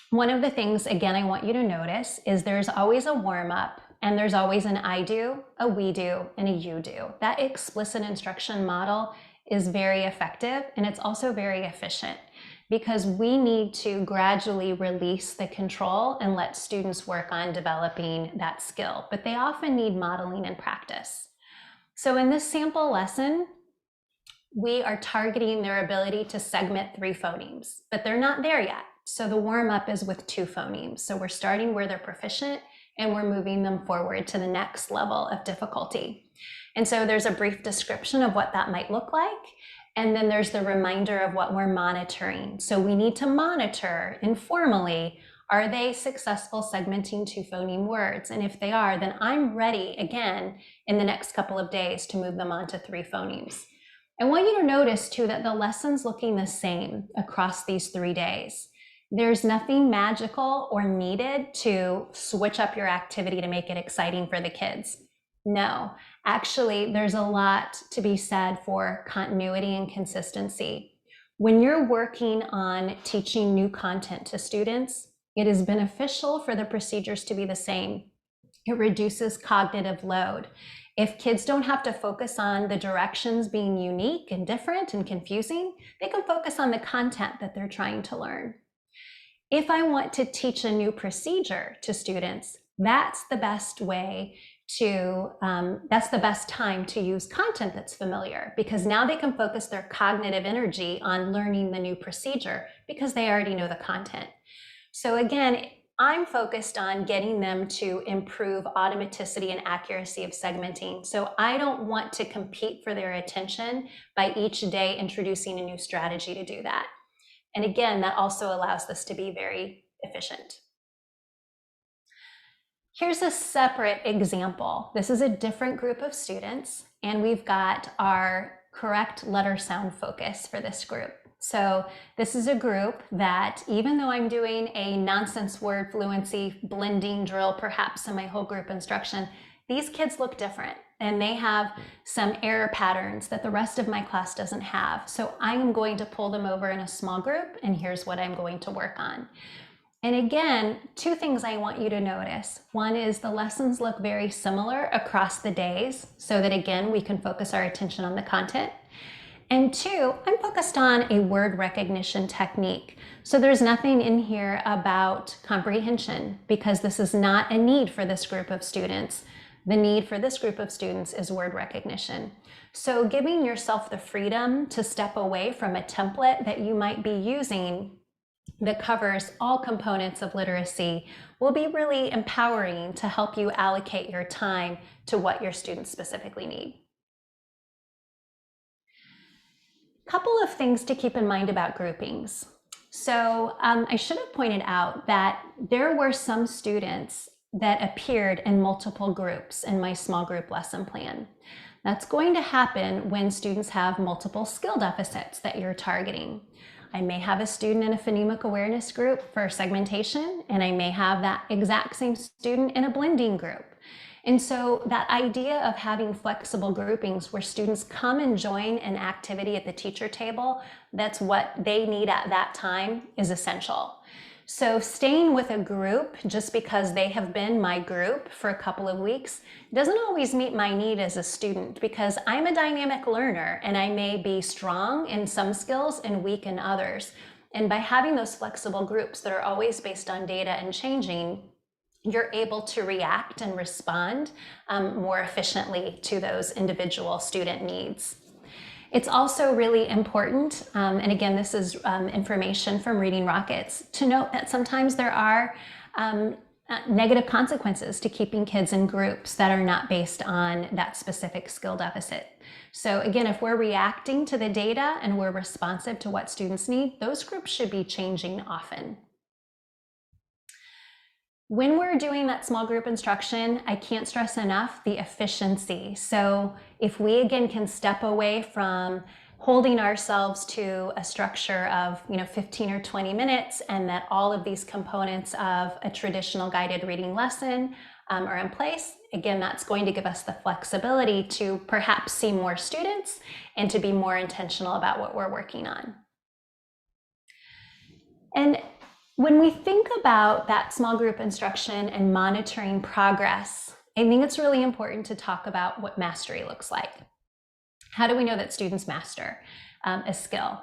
one of the things, again, I want you to notice is there's always a warm-up and there's always an I do, a we do, and a you do. That explicit instruction model is very effective, and it's also very efficient because we need to gradually release the control and let students work on developing that skill, but they often need modeling and practice. So in this sample lesson, we are targeting their ability to segment 3 phonemes, but they're not there yet. So the warm-up is with 2 phonemes. So we're starting where they're proficient and we're moving them forward to the next level of difficulty. And so there's a brief description of what that might look like. And then there's the reminder of what we're monitoring. So we need to monitor informally, are they successful segmenting 2 phoneme words? And if they are, then I'm ready again in the next couple of days to move them on to 3 phonemes. I want you to notice too that the lesson's looking the same across these 3 days. There's nothing magical or needed to switch up your activity to make it exciting for the kids. No, actually, there's a lot to be said for continuity and consistency. When you're working on teaching new content to students, it is beneficial for the procedures to be the same. It reduces cognitive load. If kids don't have to focus on the directions being unique and different and confusing, they can focus on the content that they're trying to learn. If I want to teach a new procedure to students, that's the best way to, that's the best time to use content that's familiar, because now they can focus their cognitive energy on learning the new procedure because they already know the content. So again, I'm focused on getting them to improve automaticity and accuracy of segmenting. So I don't want to compete for their attention by each day introducing a new strategy to do that. And again, that also allows this to be very efficient. Here's a separate example. This is a different group of students, and we've got our correct letter sound focus for this group. So this is a group that, even though I'm doing a nonsense word fluency blending drill, perhaps in my whole group instruction, these kids look different and they have some error patterns that the rest of my class doesn't have. So I'm going to pull them over in a small group, and here's what I'm going to work on. And again, two things I want you to notice. One is the lessons look very similar across the days, so that again, we can focus our attention on the content. And two, I'm focused on a word recognition technique. So there's nothing in here about comprehension, because this is not a need for this group of students. The need for this group of students is word recognition. So giving yourself the freedom to step away from a template that you might be using that covers all components of literacy will be really empowering to help you allocate your time to what your students specifically need. A couple of things to keep in mind about groupings. So I should have pointed out that there were some students that appeared in multiple groups in my small group lesson plan. That's going to happen when students have multiple skill deficits that you're targeting. I may have a student in a phonemic awareness group for segmentation, and I may have that exact same student in a blending group. And so that idea of having flexible groupings where students come and join an activity at the teacher table, that's what they need at that time, is essential. So staying with a group just because they have been my group for a couple of weeks doesn't always meet my need as a student, because I'm a dynamic learner and I may be strong in some skills and weak in others. And by having those flexible groups that are always based on data and changing, you're able to react and respond more efficiently to those individual student needs. It's also really important, and again, this is information from Reading Rockets, to note that sometimes there are negative consequences to keeping kids in groups that are not based on that specific skill deficit. So again, if we're reacting to the data and we're responsive to what students need, those groups should be changing often. When we're doing that small group instruction, I can't stress enough the efficiency. So if we again can step away from holding ourselves to a structure of 15 or 20 minutes, and that all of these components of a traditional guided reading lesson are in place, again, that's going to give us the flexibility to perhaps see more students and to be more intentional about what we're working on. And when we think about that small group instruction and monitoring progress, I think it's really important to talk about what mastery looks like. How do we know that students master a skill?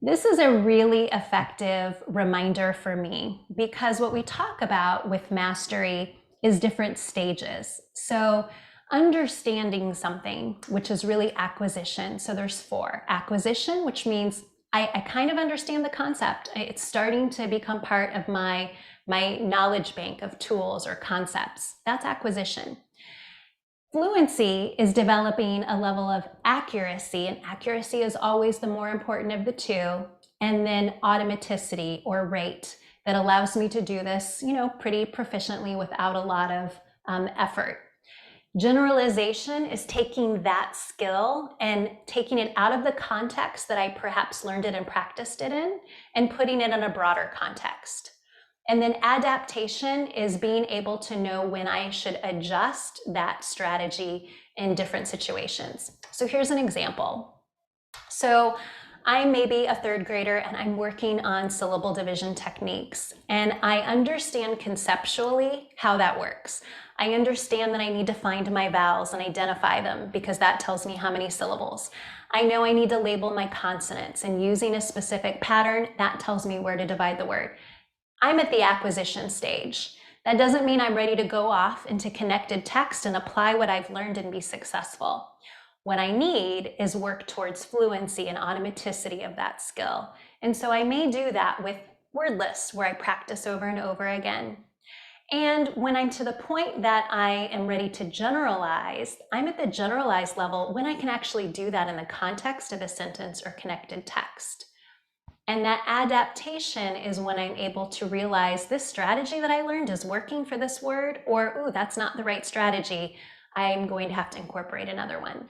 This is a really effective reminder for me, because what we talk about with mastery is different stages. So understanding something, which is really acquisition. So there's 4. Acquisition, which means I kind of understand the concept. It's starting to become part of my knowledge bank of tools or concepts. That's acquisition. Fluency is developing a level of accuracy, and accuracy is always the more important of the two. And then automaticity, or rate, that allows me to do this, pretty proficiently without a lot of effort. Generalization is taking that skill and taking it out of the context that I perhaps learned it and practiced it in, and putting it in a broader context. And then adaptation is being able to know when I should adjust that strategy in different situations. So here's an example. So I may be a 3rd grader and I'm working on syllable division techniques, and I understand conceptually how that works. I understand that I need to find my vowels and identify them, because that tells me how many syllables. I know I need to label my consonants, and using a specific pattern, that tells me where to divide the word. I'm at the acquisition stage. That doesn't mean I'm ready to go off into connected text and apply what I've learned and be successful. What I need is work towards fluency and automaticity of that skill. And so I may do that with word lists where I practice over and over again. And when I'm to the point that I am ready to generalize, I'm at the generalized level when I can actually do that in the context of a sentence or connected text. And that adaptation is when I'm able to realize this strategy that I learned is working for this word, or, ooh, that's not the right strategy. I'm going to have to incorporate another one.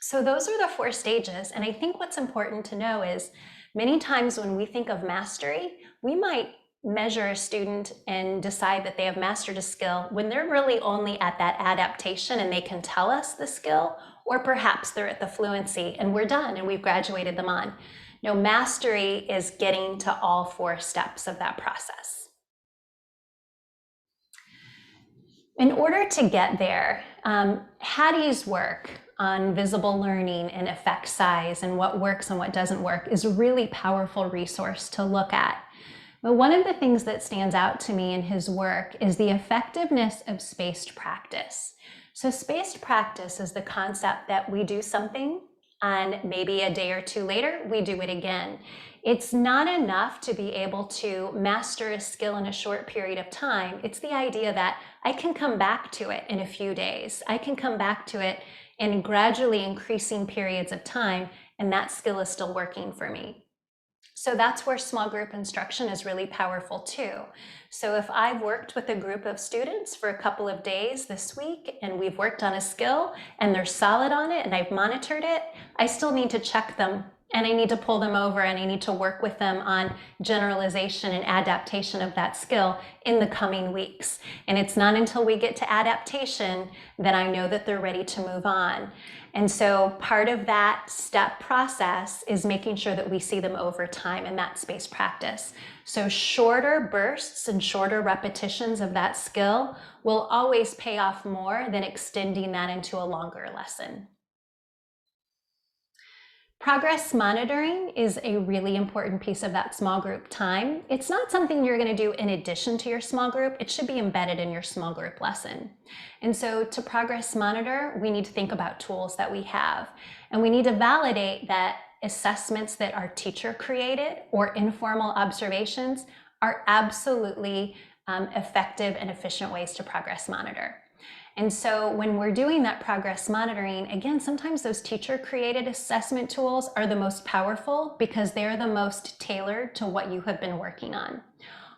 So those are the 4 stages. And I think what's important to know is many times when we think of mastery, we might measure a student and decide that they have mastered a skill when they're really only at that adaptation and they can tell us the skill, or perhaps they're at the fluency and we're done and we've graduated them on. No, mastery is getting to all 4 steps of that process. In order to get there, Hattie's work on visible learning and effect size and what works and what doesn't work is a really powerful resource to look at. But one of the things that stands out to me in his work is the effectiveness of spaced practice. So spaced practice is the concept that we do something and maybe a day or 2 later, we do it again. It's not enough to be able to master a skill in a short period of time. It's the idea that I can come back to it in a few days. I can come back to it in gradually increasing periods of time, and that skill is still working for me. So that's where small group instruction is really powerful too. So if I've worked with a group of students for a couple of days this week and we've worked on a skill and they're solid on it and I've monitored it, I still need to check them and I need to pull them over and I need to work with them on generalization and adaptation of that skill in the coming weeks. And it's not until we get to adaptation that I know that they're ready to move on. And so part of that step process is making sure that we see them over time in that spaced practice. So shorter bursts and shorter repetitions of that skill will always pay off more than extending that into a longer lesson. Progress monitoring is a really important piece of that small group time. It's not something you're going to do in addition to your small group. It should be embedded in your small group lesson. And so to progress monitor, we need to think about tools that we have. And we need to validate that assessments that are teacher created or informal observations are absolutely effective and efficient ways to progress monitor. And so when we're doing that progress monitoring, again, sometimes those teacher-created assessment tools are the most powerful because they're the most tailored to what you have been working on.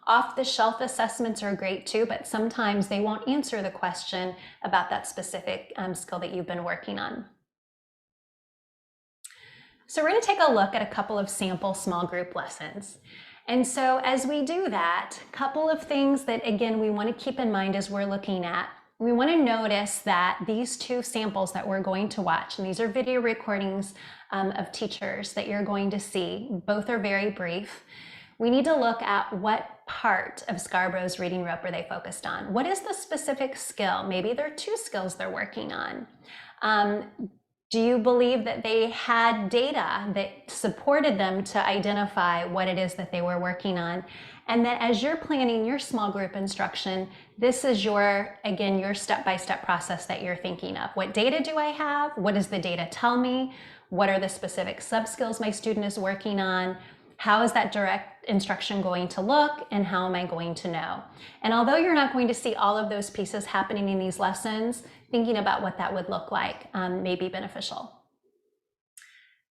Off-the-shelf assessments are great too, but sometimes they won't answer the question about that specific skill that you've been working on. So we're going to take a look at a couple of sample small group lessons. And so as we do that, a couple of things that, again, we want to keep in mind as we're looking at. We want to notice that these 2 samples that we're going to watch, and these are video recordings of teachers that you're going to see, both are very brief. We need to look at what part of Scarborough's reading rope are they focused on. What is the specific skill? Maybe there are 2 skills they're working on. Do you believe that they had data that supported them to identify what it is that they were working on? And that as you're planning your small group instruction, this is your, again, your step-by-step process that you're thinking of. What data do I have? What does the data tell me? What are the specific sub-skills my student is working on? How is that direct instruction going to look? And how am I going to know? And although you're not going to see all of those pieces happening in these lessons, thinking about what that would look like may be beneficial.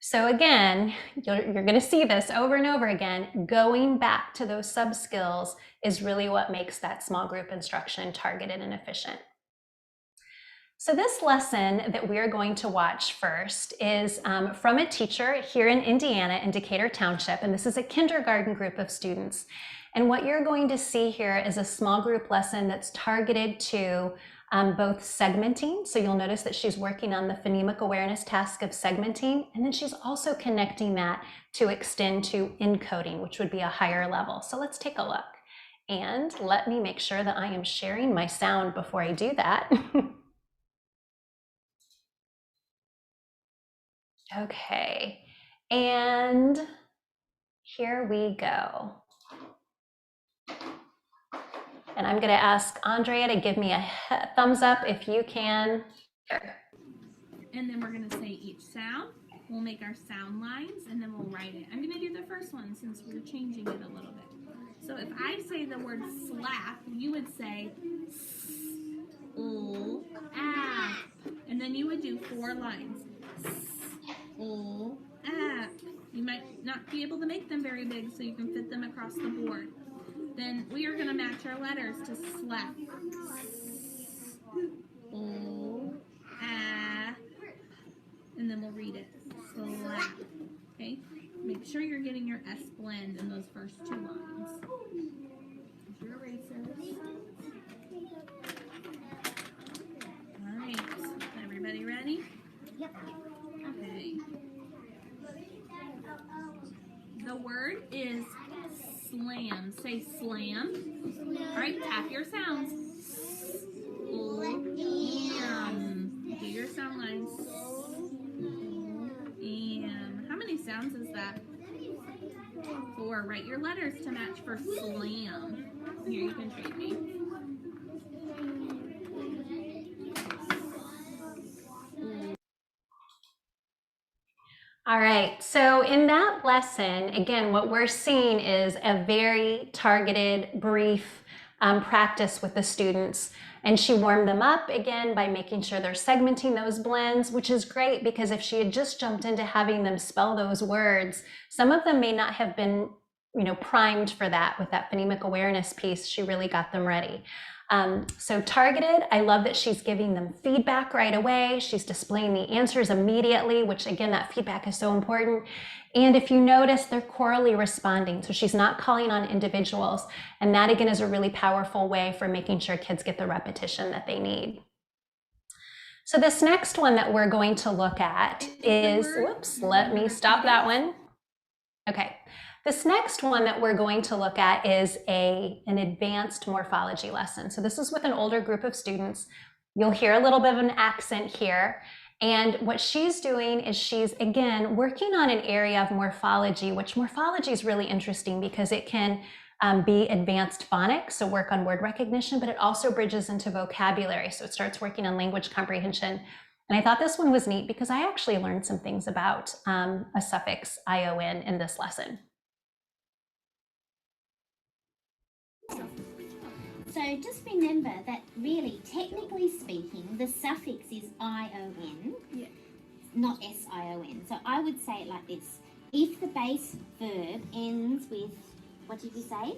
So again, you're going to see this over and over again. Going back to those sub-skills is really what makes that small group instruction targeted and efficient. So this lesson that we're going to watch first is from a teacher here in Indiana, in Decatur Township, and this is a kindergarten group of students. And what you're going to see here is a small group lesson that's targeted to both segmenting. So you'll notice that she's working on the phonemic awareness task of segmenting, and then she's also connecting that to extend to encoding, which would be a higher level. So let's take a look. And let me make sure that I am sharing my sound before I do that. Okay, and here we go. And I'm going to ask Andrea to give me a thumbs up if you can. Here. And then we're going to say each sound. We'll make our sound lines and then we'll write it. I'm going to do the first one since we're changing it a little bit. So if I say the word slap, you would say S-L-A-P. And then you would do 4 lines. S-L-A-P. You might not be able to make them very big so you can fit them across the board. Then we are going to match our letters to slap. And then we'll read it. Slap. Okay? Make sure you're getting your S blend in those first two lines. Here's your erasers. All right. Everybody ready? Yep. Okay. The word is slam. Say slam. All right, tap your sounds. Slam. Do your sound lines. How many sounds is that? 4. Write your letters to match for slam. Here, you can trade me. All right, so in that lesson, again, what we're seeing is a very targeted, brief practice with the students. And she warmed them up again by making sure they're segmenting those blends, which is great because if she had just jumped into having them spell those words, some of them may not have been, primed for that with that phonemic awareness piece. She really got them ready. So targeted, I love that she's giving them feedback right away. She's displaying the answers immediately, which again, that feedback is so important. And if you notice, they're chorally responding. So she's not calling on individuals. And that again is a really powerful way for making sure kids get the repetition that they need. So this next one that we're going to look at is, whoops, let me stop that one. Okay. This next one that we're going to look at is an advanced morphology lesson. So this is with an older group of students. You'll hear a little bit of an accent here. And what she's doing is she's, again, working on an area of morphology, which morphology is really interesting because it can be advanced phonics, so work on word recognition, but it also bridges into vocabulary. So it starts working on language comprehension. And I thought this one was neat because I actually learned some things about a suffix ION in this lesson. So just remember that really, technically speaking, the suffix is ION, not SION. So I would say it like this. If the base verb ends with, what did you say?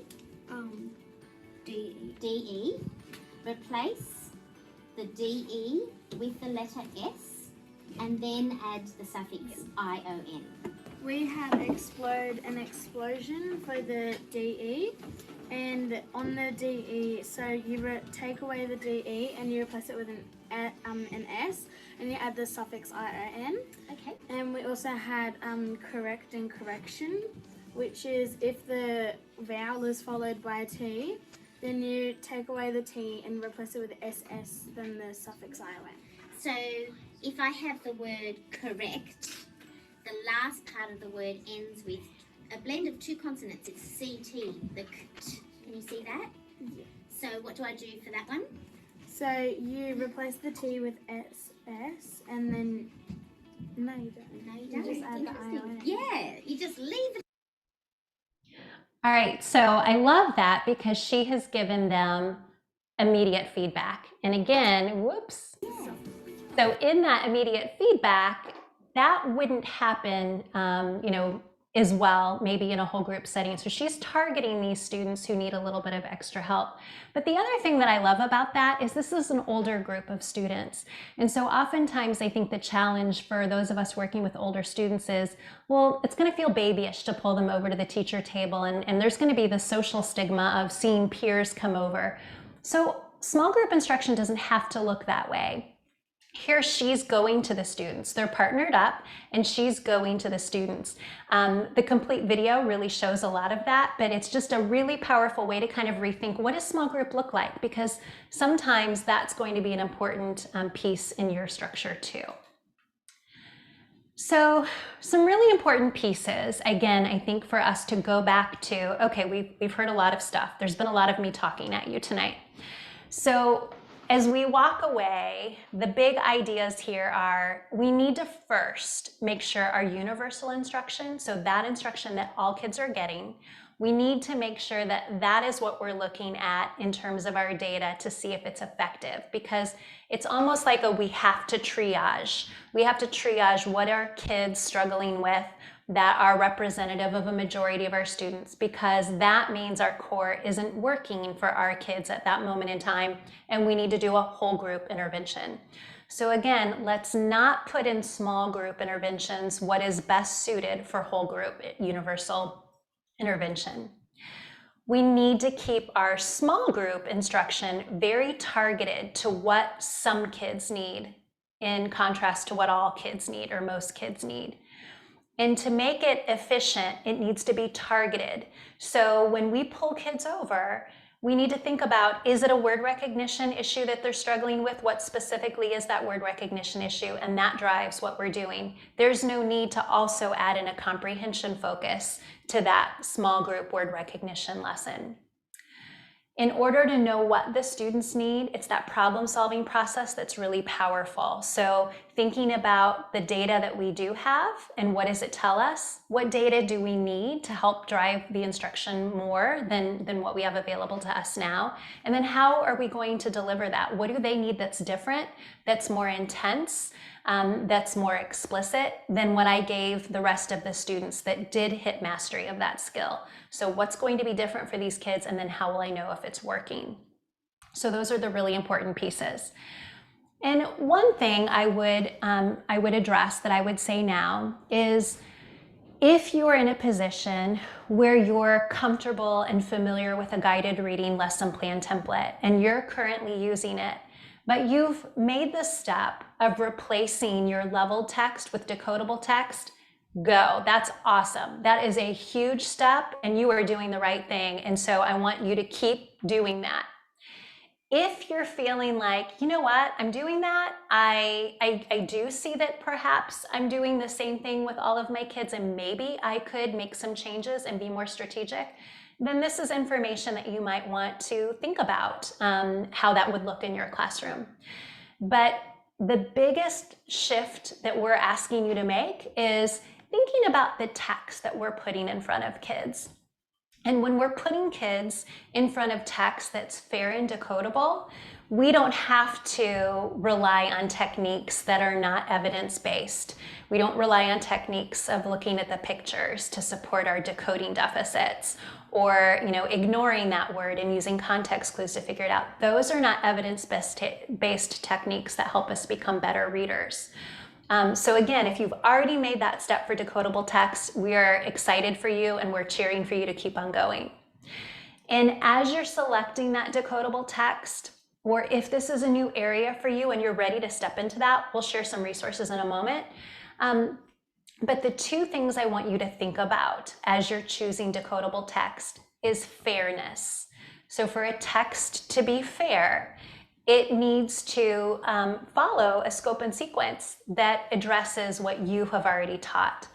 DE. DE. Replace the DE with the letter S and then add the suffix ION. We have explode and explosion for the DE, and on the DE, so you take away the DE and you replace it with an S, and you add the suffix ION. Okay. And we also had correct and correction, which is if the vowel is followed by a T, then you take away the T and replace it with SS, then the suffix ION. So if I have the word correct, the last part of the word ends with a blend of two consonants. It's CT, the KT. Can you see that? Yeah. So what do I do for that one? So you replace the T with SS, and then, no you don't. No, you don't. You just add the ION. Yeah, you just leave it. All right, so I love that because she has given them immediate feedback. And again, whoops. Yeah. So in that immediate feedback, that wouldn't happen, as well, maybe in a whole group setting. So she's targeting these students who need a little bit of extra help. But the other thing that I love about that is this is an older group of students. And so oftentimes I think the challenge for those of us working with older students is, well, it's gonna feel babyish to pull them over to the teacher table, and there's gonna be the social stigma of seeing peers come over. So small group instruction doesn't have to look that way. Here she's going to the students. They're partnered up and she's going to the students. The complete video really shows a lot of that, but it's just a really powerful way to kind of rethink what does small group look like, because sometimes that's going to be an important piece in your structure too. So some really important pieces, again, I think for us to go back to, okay, we've heard a lot of stuff. There's been a lot of me talking at you tonight. So as we walk away, the big ideas here are we need to first make sure our universal instruction, so that instruction that all kids are getting, we need to make sure that that is what we're looking at in terms of our data to see if it's effective, because it's almost like we have to triage. We have to triage what are kids struggling with, that are representative of a majority of our students, because that means our core isn't working for our kids at that moment in time, and we need to do a whole group intervention. So again, let's not put in small group interventions what is best suited for whole group universal intervention. We need to keep our small group instruction very targeted to what some kids need, in contrast to what all kids need or most kids need. And to make it efficient, it needs to be targeted. So when we pull kids over, we need to think about, is it a word recognition issue that they're struggling with? What specifically is that word recognition issue? And that drives what we're doing. There's no need to also add in a comprehension focus to that small group word recognition lesson. In order to know what the students need, it's that problem-solving process that's really powerful. So thinking about the data that we do have and what does it tell us? What data do we need to help drive the instruction more than what we have available to us now? And then how are we going to deliver that? What do they need that's different, that's more intense, that's more explicit than what I gave the rest of the students that did hit mastery of that skill? So what's going to be different for these kids, and then how will I know if it's working? So those are the really important pieces. And one thing I would address that I would say now is, if you are in a position where you're comfortable and familiar with a guided reading lesson plan template and you're currently using it, but you've made the step of replacing your leveled text with decodable text, go. That's awesome. That is a huge step, and you are doing the right thing. And so I want you to keep doing that. If you're feeling like, you know what, I'm doing that, I do see that perhaps I'm doing the same thing with all of my kids, and maybe I could make some changes and be more strategic, then this is information that you might want to think about how that would look in your classroom. But the biggest shift that we're asking you to make is thinking about the text that we're putting in front of kids. And when we're putting kids in front of text that's fair and decodable, we don't have to rely on techniques that are not evidence-based. We don't rely on techniques of looking at the pictures to support our decoding deficits, or ignoring that word and using context clues to figure it out. Those are not evidence-based techniques that help us become better readers. So again, if you've already made that step for decodable text, we are excited for you and we're cheering for you to keep on going. And as you're selecting that decodable text, or if this is a new area for you and you're ready to step into that, we'll share some resources in a moment. But the two things I want you to think about as you're choosing decodable text is fairness. So for a text to be fair, it needs to follow a scope and sequence that addresses what you have already taught.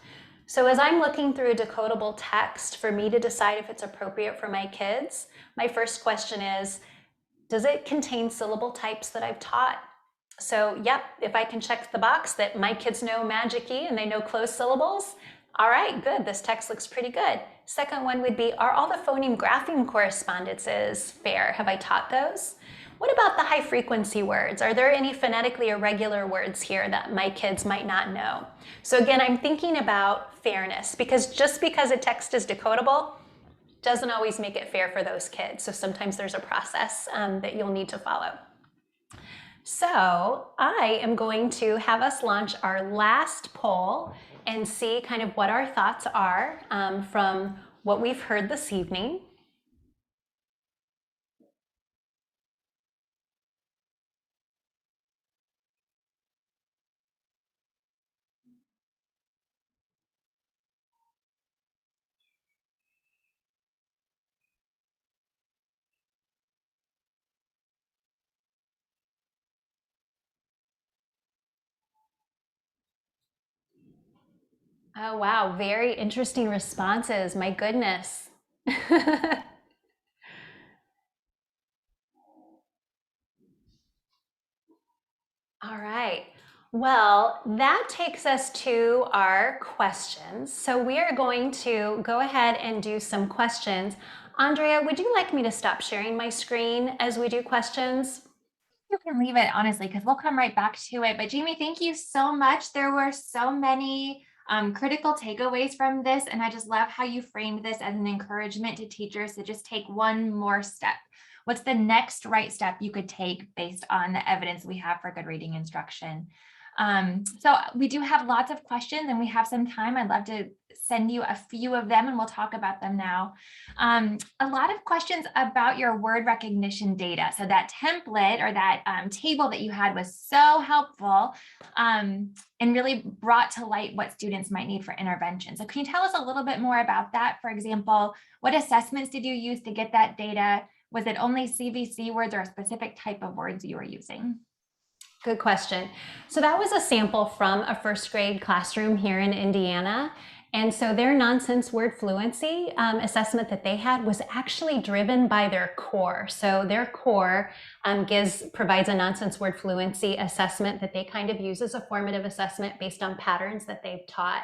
So as I'm looking through a decodable text for me to decide if it's appropriate for my kids, my first question is, does it contain syllable types that I've taught? So yep, if I can check the box that my kids know Magic E and they know closed syllables, all right, good, this text looks pretty good. Second one would be, are all the phoneme grapheme correspondences fair? Have I taught those? What about the high frequency words? Are there any phonetically irregular words here that my kids might not know? So again, I'm thinking about fairness, because just because a text is decodable doesn't always make it fair for those kids. So sometimes there's a process that you'll need to follow. So I am going to have us launch our last poll and see kind of what our thoughts are from what we've heard this evening. Oh, wow. Very interesting responses. My goodness. All right. Well, that takes us to our questions. So we are going to go ahead and do some questions. Andrea, would you like me to stop sharing my screen as we do questions? You can leave it, honestly, because we'll come right back to it. But Jamey, thank you so much. There were so many critical takeaways from this, and I just love how you framed this as an encouragement to teachers to just take one more step. What's the next right step you could take based on the evidence we have for good reading instruction? So we do have lots of questions and we have some time. I'd love to send you a few of them and we'll talk about them now. A lot of questions about your word recognition data. So that template or that table that you had was so helpful and really brought to light what students might need for intervention. So can you tell us a little bit more about that? For example, what assessments did you use to get that data? Was it only CVC words or a specific type of words you were using? Good question. So that was a sample from a first grade classroom here in Indiana. And so their nonsense word fluency assessment that they had was actually driven by their core. So their core provides a nonsense word fluency assessment that they kind of use as a formative assessment based on patterns that they've taught.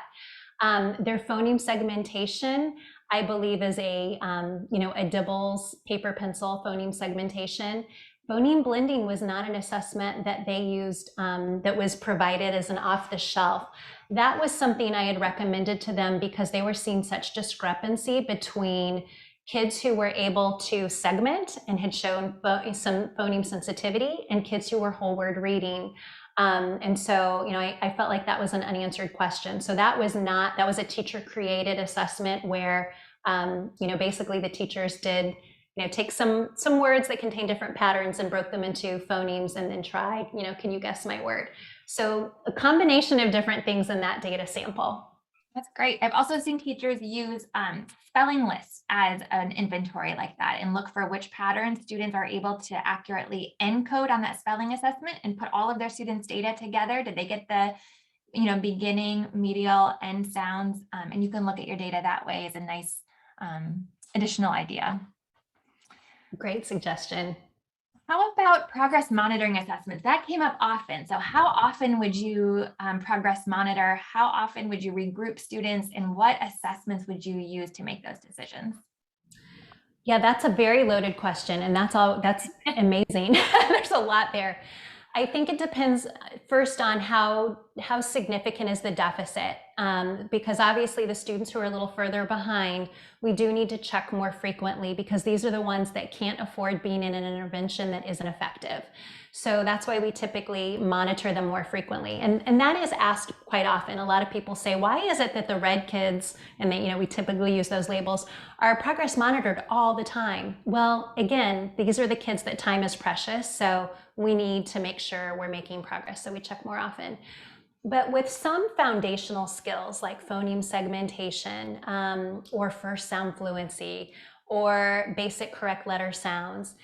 Their phoneme segmentation, I believe, is a Dibbles paper pencil phoneme segmentation. Phoneme blending was not an assessment that they used that was provided as an off-the-shelf. That was something I had recommended to them because they were seeing such discrepancy between kids who were able to segment and had shown some phoneme sensitivity and kids who were whole word reading. And so, I felt like that was an unanswered question. So that was a teacher created assessment where, basically the teachers did take some words that contain different patterns and broke them into phonemes and then tried, can you guess my word? So a combination of different things in that data sample. That's great. I've also seen teachers use spelling lists as an inventory like that and look for which patterns students are able to accurately encode on that spelling assessment and put all of their students' data together. Did they get the beginning, medial, end sounds? And you can look at your data that way as a nice additional idea. Great suggestion. How about progress monitoring assessments? That came up often. So how often would you progress monitor? How often would you regroup students? And what assessments would you use to make those decisions? Yeah, that's a very loaded question. And that's amazing. There's a lot there. I think it depends first on how significant is the deficit, because obviously the students who are a little further behind, we do need to check more frequently because these are the ones that can't afford being in an intervention that isn't effective. So that's why we typically monitor them more frequently. And that is asked quite often. A lot of people say, why is it that the red kids, and we typically use those labels, are progress monitored all the time? Well, again, these are the kids that time is precious. So we need to make sure we're making progress. So we check more often. But with some foundational skills like phoneme segmentation or first sound fluency or basic correct letter sounds,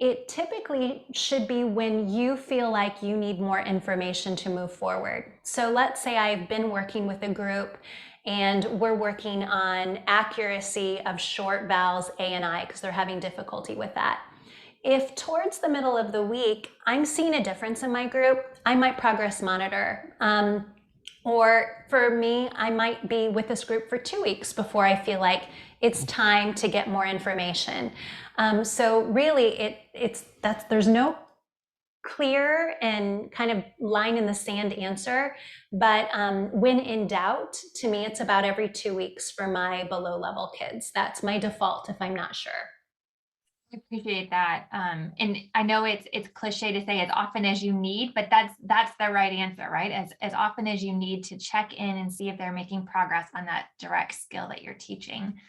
it typically should be when you feel like you need more information to move forward. So let's say I've been working with a group and we're working on accuracy of short vowels A and I because they're having difficulty with that. If towards the middle of the week, I'm seeing a difference in my group, I might progress monitor. Or for me, I might be with this group for 2 weeks before I feel like it's time to get more information. So really, there's no clear and kind of line in the sand answer, but when in doubt, to me, it's about every 2 weeks for my below level kids. That's my default if I'm not sure. I appreciate that. And I know it's cliche to say as often as you need, but that's the right answer, right? As often as you need to check in and see if they're making progress on that direct skill that you're teaching.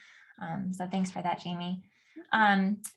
So thanks for that, Jamey.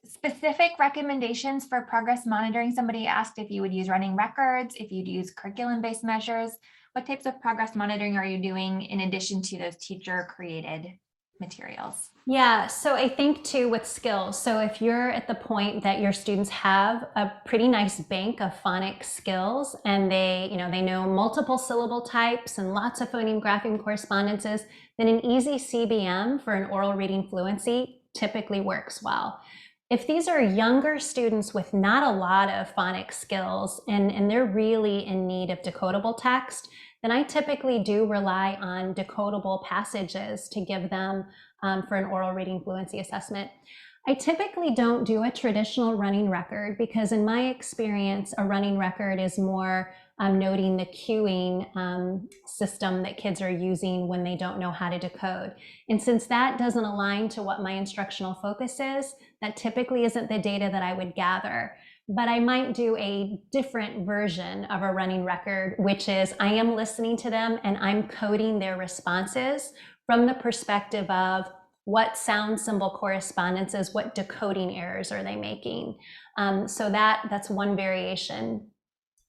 Specific recommendations for progress monitoring. Somebody asked if you would use running records, if you'd use curriculum-based measures. What types of progress monitoring are you doing in addition to those teacher-created materials? Yeah, so I think too with skills. So if you're at the point that your students have a pretty nice bank of phonics skills and they know multiple syllable types and lots of phoneme grapheme correspondences, then an easy CBM for an oral reading fluency typically works well. If these are younger students with not a lot of phonics skills and they're really in need of decodable text, then I typically do rely on decodable passages to give them for an oral reading fluency assessment. I typically don't do a traditional running record because in my experience, a running record is more noting the cueing system that kids are using when they don't know how to decode. And since that doesn't align to what my instructional focus is, that typically isn't the data that I would gather. But I might do a different version of a running record, which is I am listening to them and I'm coding their responses from the perspective of what sound symbol correspondences, what decoding errors are they making? So that's one variation.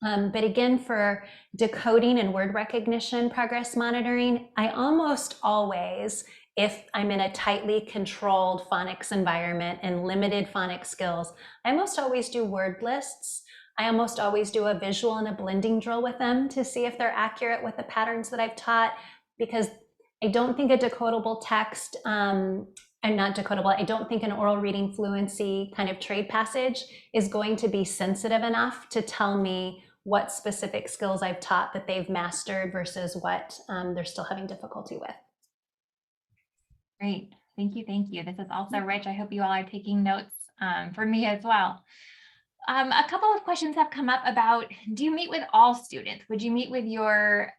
But again, for decoding and word recognition progress monitoring, I almost always, if I'm in a tightly controlled phonics environment and limited phonics skills, I almost always do word lists. I almost always do a visual and a blending drill with them to see if they're accurate with the patterns that I've taught, because I don't think a decodable text, and not decodable, I don't think an oral reading fluency kind of trade passage is going to be sensitive enough to tell me what specific skills I've taught that they've mastered versus what they're still having difficulty with. Great, thank you, thank you. This is also rich. I hope you all are taking notes for me as well. A couple of questions have come up about, do you meet with all students? Would you meet with your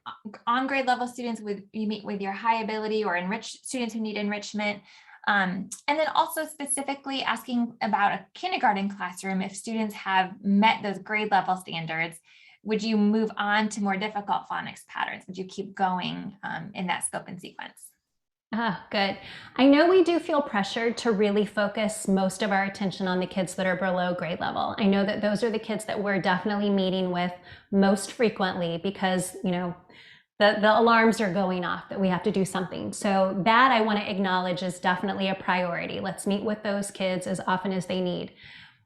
on grade level students? Would you meet with your high ability or enriched students who need enrichment? And then also specifically asking about a kindergarten classroom, if students have met those grade level standards, would you move on to more difficult phonics patterns? Would you keep going in that scope and sequence? Good. I know we do feel pressured to really focus most of our attention on the kids that are below grade level. I know that those are the kids that we're definitely meeting with most frequently because, you know, the alarms are going off that we have to do something. So that I want to acknowledge is definitely a priority. Let's meet with those kids as often as they need.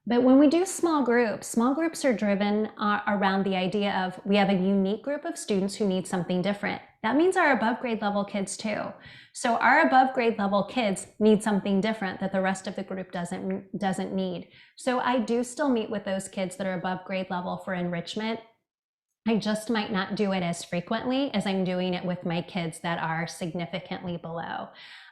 But when we do small groups are driven around the idea of we have a unique group of students who need something different. That means our above grade level kids too. So our above grade level kids need something different that the rest of the group doesn't need. So I do still meet with those kids that are above grade level for enrichment. I just might not do it as frequently as I'm doing it with my kids that are significantly below.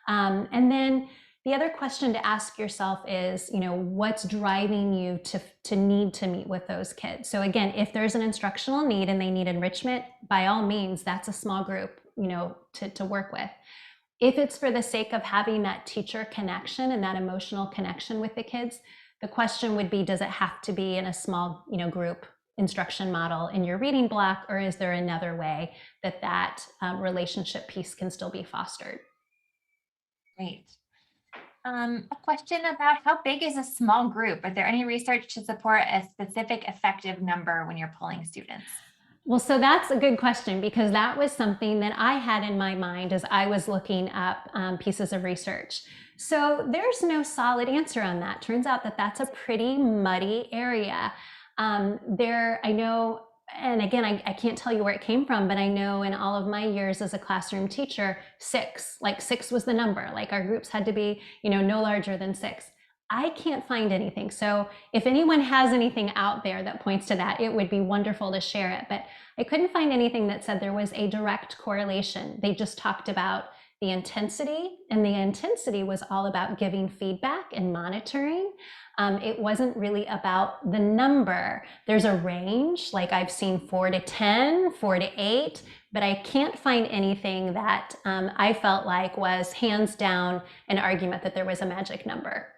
And then the other question to ask yourself is, you know, what's driving you to need to meet with those kids? So again, if there's an instructional need and they need enrichment, by all means, that's a small group, you know, to work with. If it's for the sake of having that teacher connection and that emotional connection with the kids, the question would be, does it have to be in a small, you know, group instruction model in your reading block, or is there another way that relationship piece can still be fostered? Great. A question about how big is a small group? Is there any research to support a specific effective number when you're pulling students? Well, so that's a good question because that was something that I had in my mind as I was looking up pieces of research. So there's no solid answer on that. Turns out that that's a pretty muddy area. I know, and again, I can't tell you where it came from, but I know in all of my years as a classroom teacher, six was the number. Like our groups had to be, you know, no larger than 6. I can't find anything. So if anyone has anything out there that points to that, it would be wonderful to share it. But I couldn't find anything that said there was a direct correlation. They just talked about the intensity, and the intensity was all about giving feedback and monitoring. It wasn't really about the number. There's a range, like I've seen 4 to 10, 4 to 8, but I can't find anything that I felt like was hands down an argument that there was a magic number.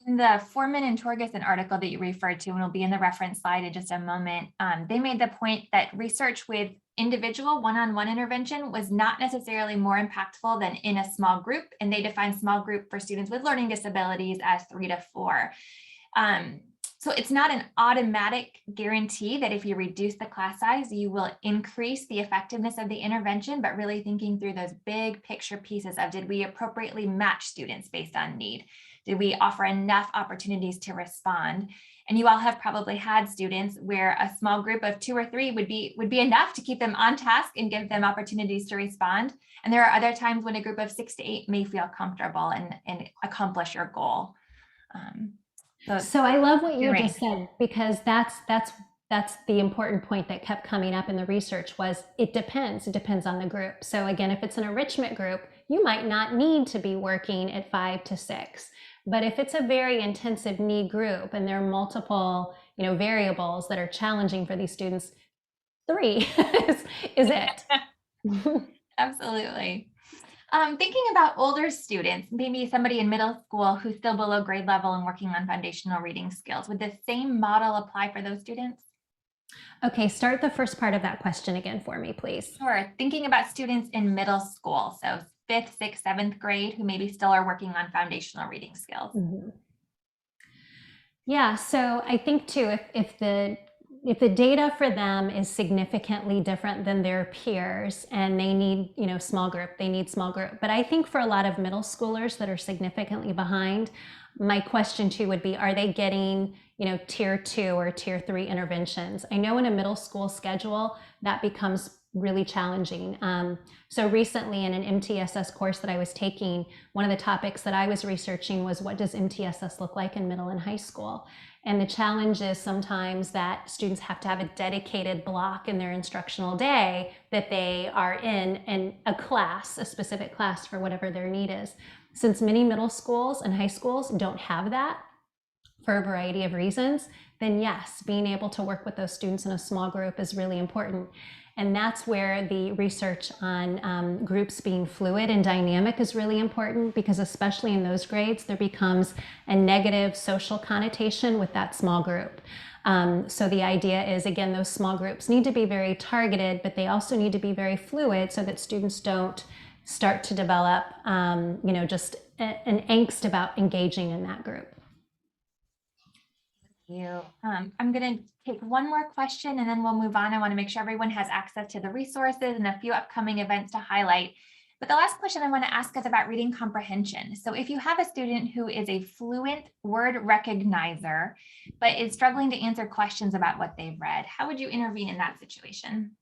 In the Foreman and Torgerson article that you referred to, and will be in the reference slide in just a moment, they made the point that research with individual one-on-one intervention was not necessarily more impactful than in a small group, and they defined small group for students with learning disabilities as 3 to 4. So it's not an automatic guarantee that if you reduce the class size, you will increase the effectiveness of the intervention, but really thinking through those big picture pieces of, did we appropriately match students based on need? Did we offer enough opportunities to respond? And you all have probably had students where a small group of 2 or 3 would be enough to keep them on task and give them opportunities to respond. And there are other times when a group of 6 to 8 may feel comfortable and accomplish your goal. So I love what you just said, because that's the important point that kept coming up in the research was it depends on the group. So again, if it's an enrichment group, you might not need to be working at 5 to 6. But if it's a very intensive need group and there are multiple, variables that are challenging for these students, 3 is it. Absolutely. Thinking about older students, maybe somebody in middle school who's still below grade level and working on foundational reading skills, would the same model apply for those students? Okay, start the first part of that question again for me, please. Sure. Thinking about students in middle school, so 5th, 6th, 7th grade, who maybe still are working on foundational reading skills. Mm-hmm. Yeah, so I think too, if the data for them is significantly different than their peers and they need, small group, they need small group. But I think for a lot of middle schoolers that are significantly behind, my question too would be, are they getting, tier 2 or tier 3 interventions? I know in a middle school schedule, that becomes really challenging. So recently in an MTSS course that I was taking, one of the topics that I was researching was, what does MTSS look like in middle and high school? And the challenge is sometimes that students have to have a dedicated block in their instructional day that they are in a class, a specific class for whatever their need is. Since many middle schools and high schools don't have that for a variety of reasons, then yes, being able to work with those students in a small group is really important. And that's where the research on groups being fluid and dynamic is really important, because especially in those grades, there becomes a negative social connotation with that small group. So the idea is, again, those small groups need to be very targeted, but they also need to be very fluid so that students don't start to develop, just an angst about engaging in that group. You. I'm going to take one more question and then we'll move on. I want to make sure everyone has access to the resources and a few upcoming events to highlight. But the last question I want to ask is about reading comprehension. So if you have a student who is a fluent word recognizer, but is struggling to answer questions about what they've read, how would you intervene in that situation?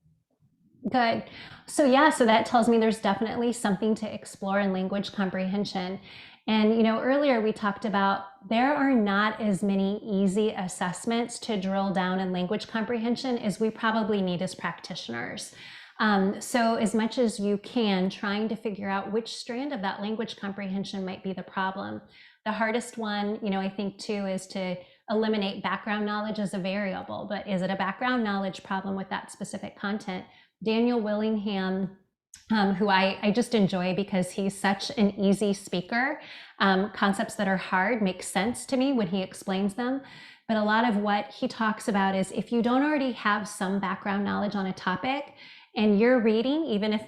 Good. So that tells me there's definitely something to explore in language comprehension. And, earlier we talked about there are not as many easy assessments to drill down in language comprehension as we probably need as practitioners. So as much as you can, trying to figure out which strand of that language comprehension might be the problem. The hardest one, I think too, is to eliminate background knowledge as a variable. But is it a background knowledge problem with that specific content? Daniel Willingham, who I just enjoy because he's such an easy speaker. Concepts that are hard make sense to me when he explains them. But a lot of what he talks about is, if you don't already have some background knowledge on a topic and you're reading, even if,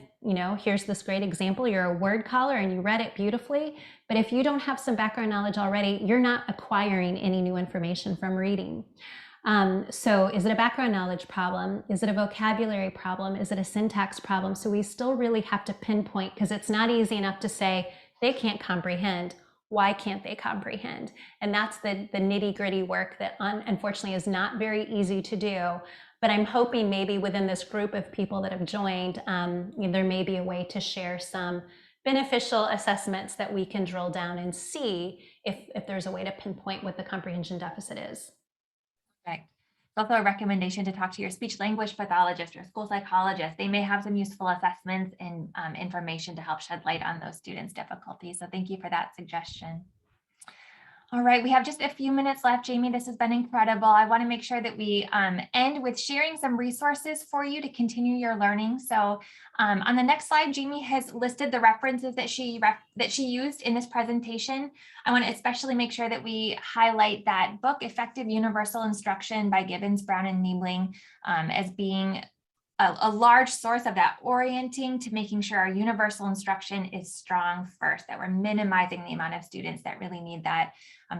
here's this great example, you're a word caller and you read it beautifully, but if you don't have some background knowledge already, you're not acquiring any new information from reading. So is it a background knowledge problem? Is it a vocabulary problem? Is it a syntax problem? So we still really have to pinpoint, because it's not easy enough to say they can't comprehend. Why can't they comprehend? And that's the nitty-gritty work that unfortunately is not very easy to do. But I'm hoping maybe within this group of people that have joined, there may be a way to share some beneficial assessments that we can drill down and see if there's a way to pinpoint what the comprehension deficit is. Right. It's also a recommendation to talk to your speech language pathologist or school psychologist. They may have some useful assessments and information to help shed light on those students' difficulties. So thank you for that suggestion. All right, we have just a few minutes left. Jamey, this has been incredible. I want to make sure that we end with sharing some resources for you to continue your learning. So on the next slide, Jamey has listed the references that she used in this presentation. I want to especially make sure that we highlight that book, Effective Universal Instruction by Gibbons, Brown, and Niebling, as being a large source of that orienting to making sure our universal instruction is strong first, that we're minimizing the amount of students that really need that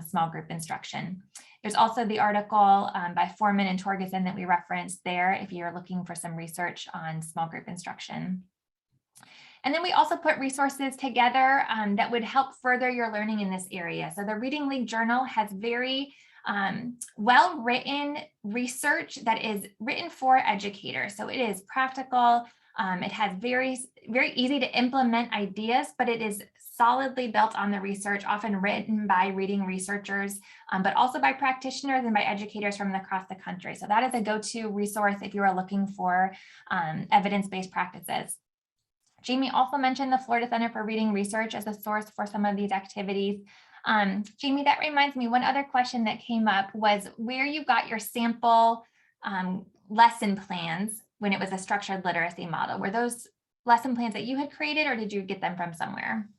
small group instruction. There's also the article by Foreman and Torgerson that we referenced there if you're looking for some research on small group instruction. And then we also put resources together that would help further your learning in this area. So the Reading League Journal has very well-written research that is written for educators. So it is practical. It has very, very easy to implement ideas, but it is solidly built on the research, often written by reading researchers, but also by practitioners and by educators from across the country. So that is a go-to resource if you are looking for evidence-based practices. Jamey also mentioned the Florida Center for Reading Research as a source for some of these activities. Jamey, that reminds me, one other question that came up was where you got your sample lesson plans when it was a structured literacy model. Were those lesson plans that you had created, or did you get them from somewhere?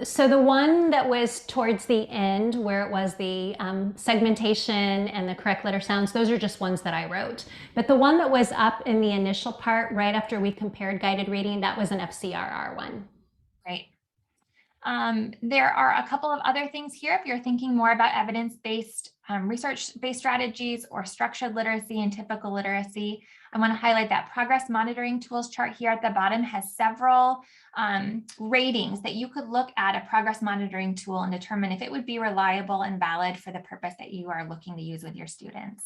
So the one that was towards the end, where it was the segmentation and the correct letter sounds, those are just ones that I wrote. But the one that was up in the initial part, right after we compared guided reading, that was an FCRR one. Great. There are a couple of other things here. If you're thinking more about evidence-based, research-based strategies or structured literacy and typical literacy, I want to highlight that progress monitoring tools chart here at the bottom has several ratings that you could look at a progress monitoring tool and determine if it would be reliable and valid for the purpose that you are looking to use with your students.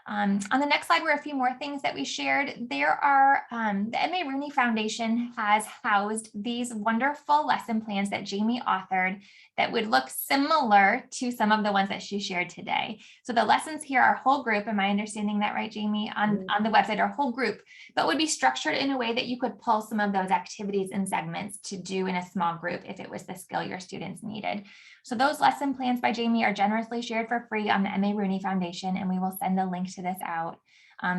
On the next slide were a few more things that we shared. There are, the M.A. Rooney Foundation has housed these wonderful lesson plans that Jamey authored that would look similar to some of the ones that she shared today. So the lessons here are whole group, am I understanding that right, Jamey? On the website are whole group, but would be structured in a way that you could pull some of those activities and segments to do in a small group if it was the skill your students needed. So those lesson plans by Jamey are generously shared for free on the M.A. Rooney Foundation, and we will send a link to this out.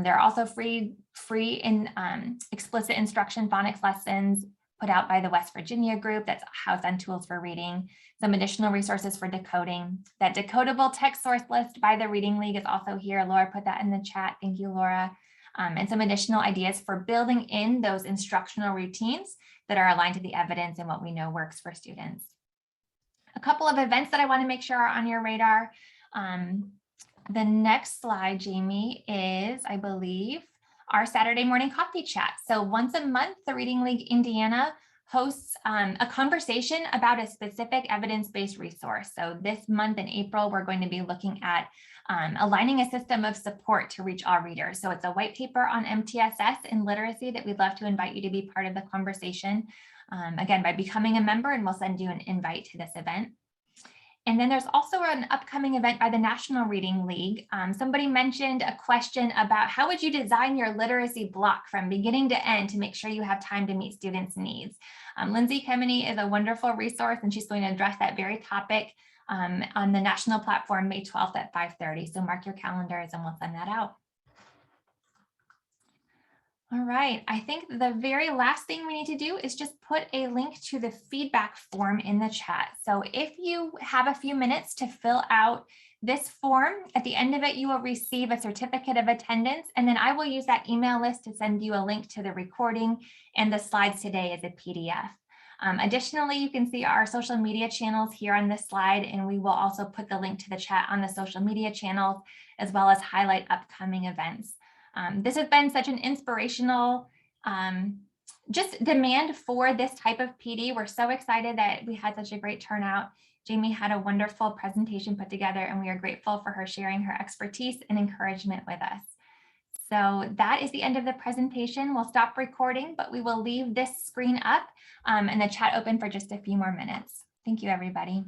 They're also free in explicit instruction phonics lessons put out by the West Virginia group that's housed on Tools for Reading, some additional resources for decoding. That decodable text source list by the Reading League is also here. Laura put that in the chat. Thank you, Laura. And some additional ideas for building in those instructional routines that are aligned to the evidence and what we know works for students. A couple of events that I want to make sure are on your radar. The next slide, Jamey, is, I believe, our Saturday morning coffee chat. So once a month, the Reading League Indiana hosts a conversation about a specific evidence-based resource. So this month in April, we're going to be looking at aligning a system of support to reach all readers. So it's a white paper on MTSS and literacy that we'd love to invite you to be part of the conversation. Again, by becoming a member, and we'll send you an invite to this event. And then there's also an upcoming event by the National Reading League. Somebody mentioned a question about how would you design your literacy block from beginning to end to make sure you have time to meet students' needs. Lindsay Kemeny is a wonderful resource, and she's going to address that very topic on the national platform May 12th at 5:30. So mark your calendars and we'll send that out. All right, I think the very last thing we need to do is just put a link to the feedback form in the chat. So if you have a few minutes to fill out this form, at the end of it, you will receive a certificate of attendance, and then I will use that email list to send you a link to the recording and the slides today as a PDF. Additionally, you can see our social media channels here on this slide, and we will also put the link to the chat on the social media channels, as well as highlight upcoming events. This has been such an inspirational just demand for this type of PD. We're so excited that we had such a great turnout. Jamey had a wonderful presentation put together, and we are grateful for her sharing her expertise and encouragement with us. So that is the end of the presentation. We'll stop recording, but we will leave this screen up and the chat open for just a few more minutes. Thank you, everybody.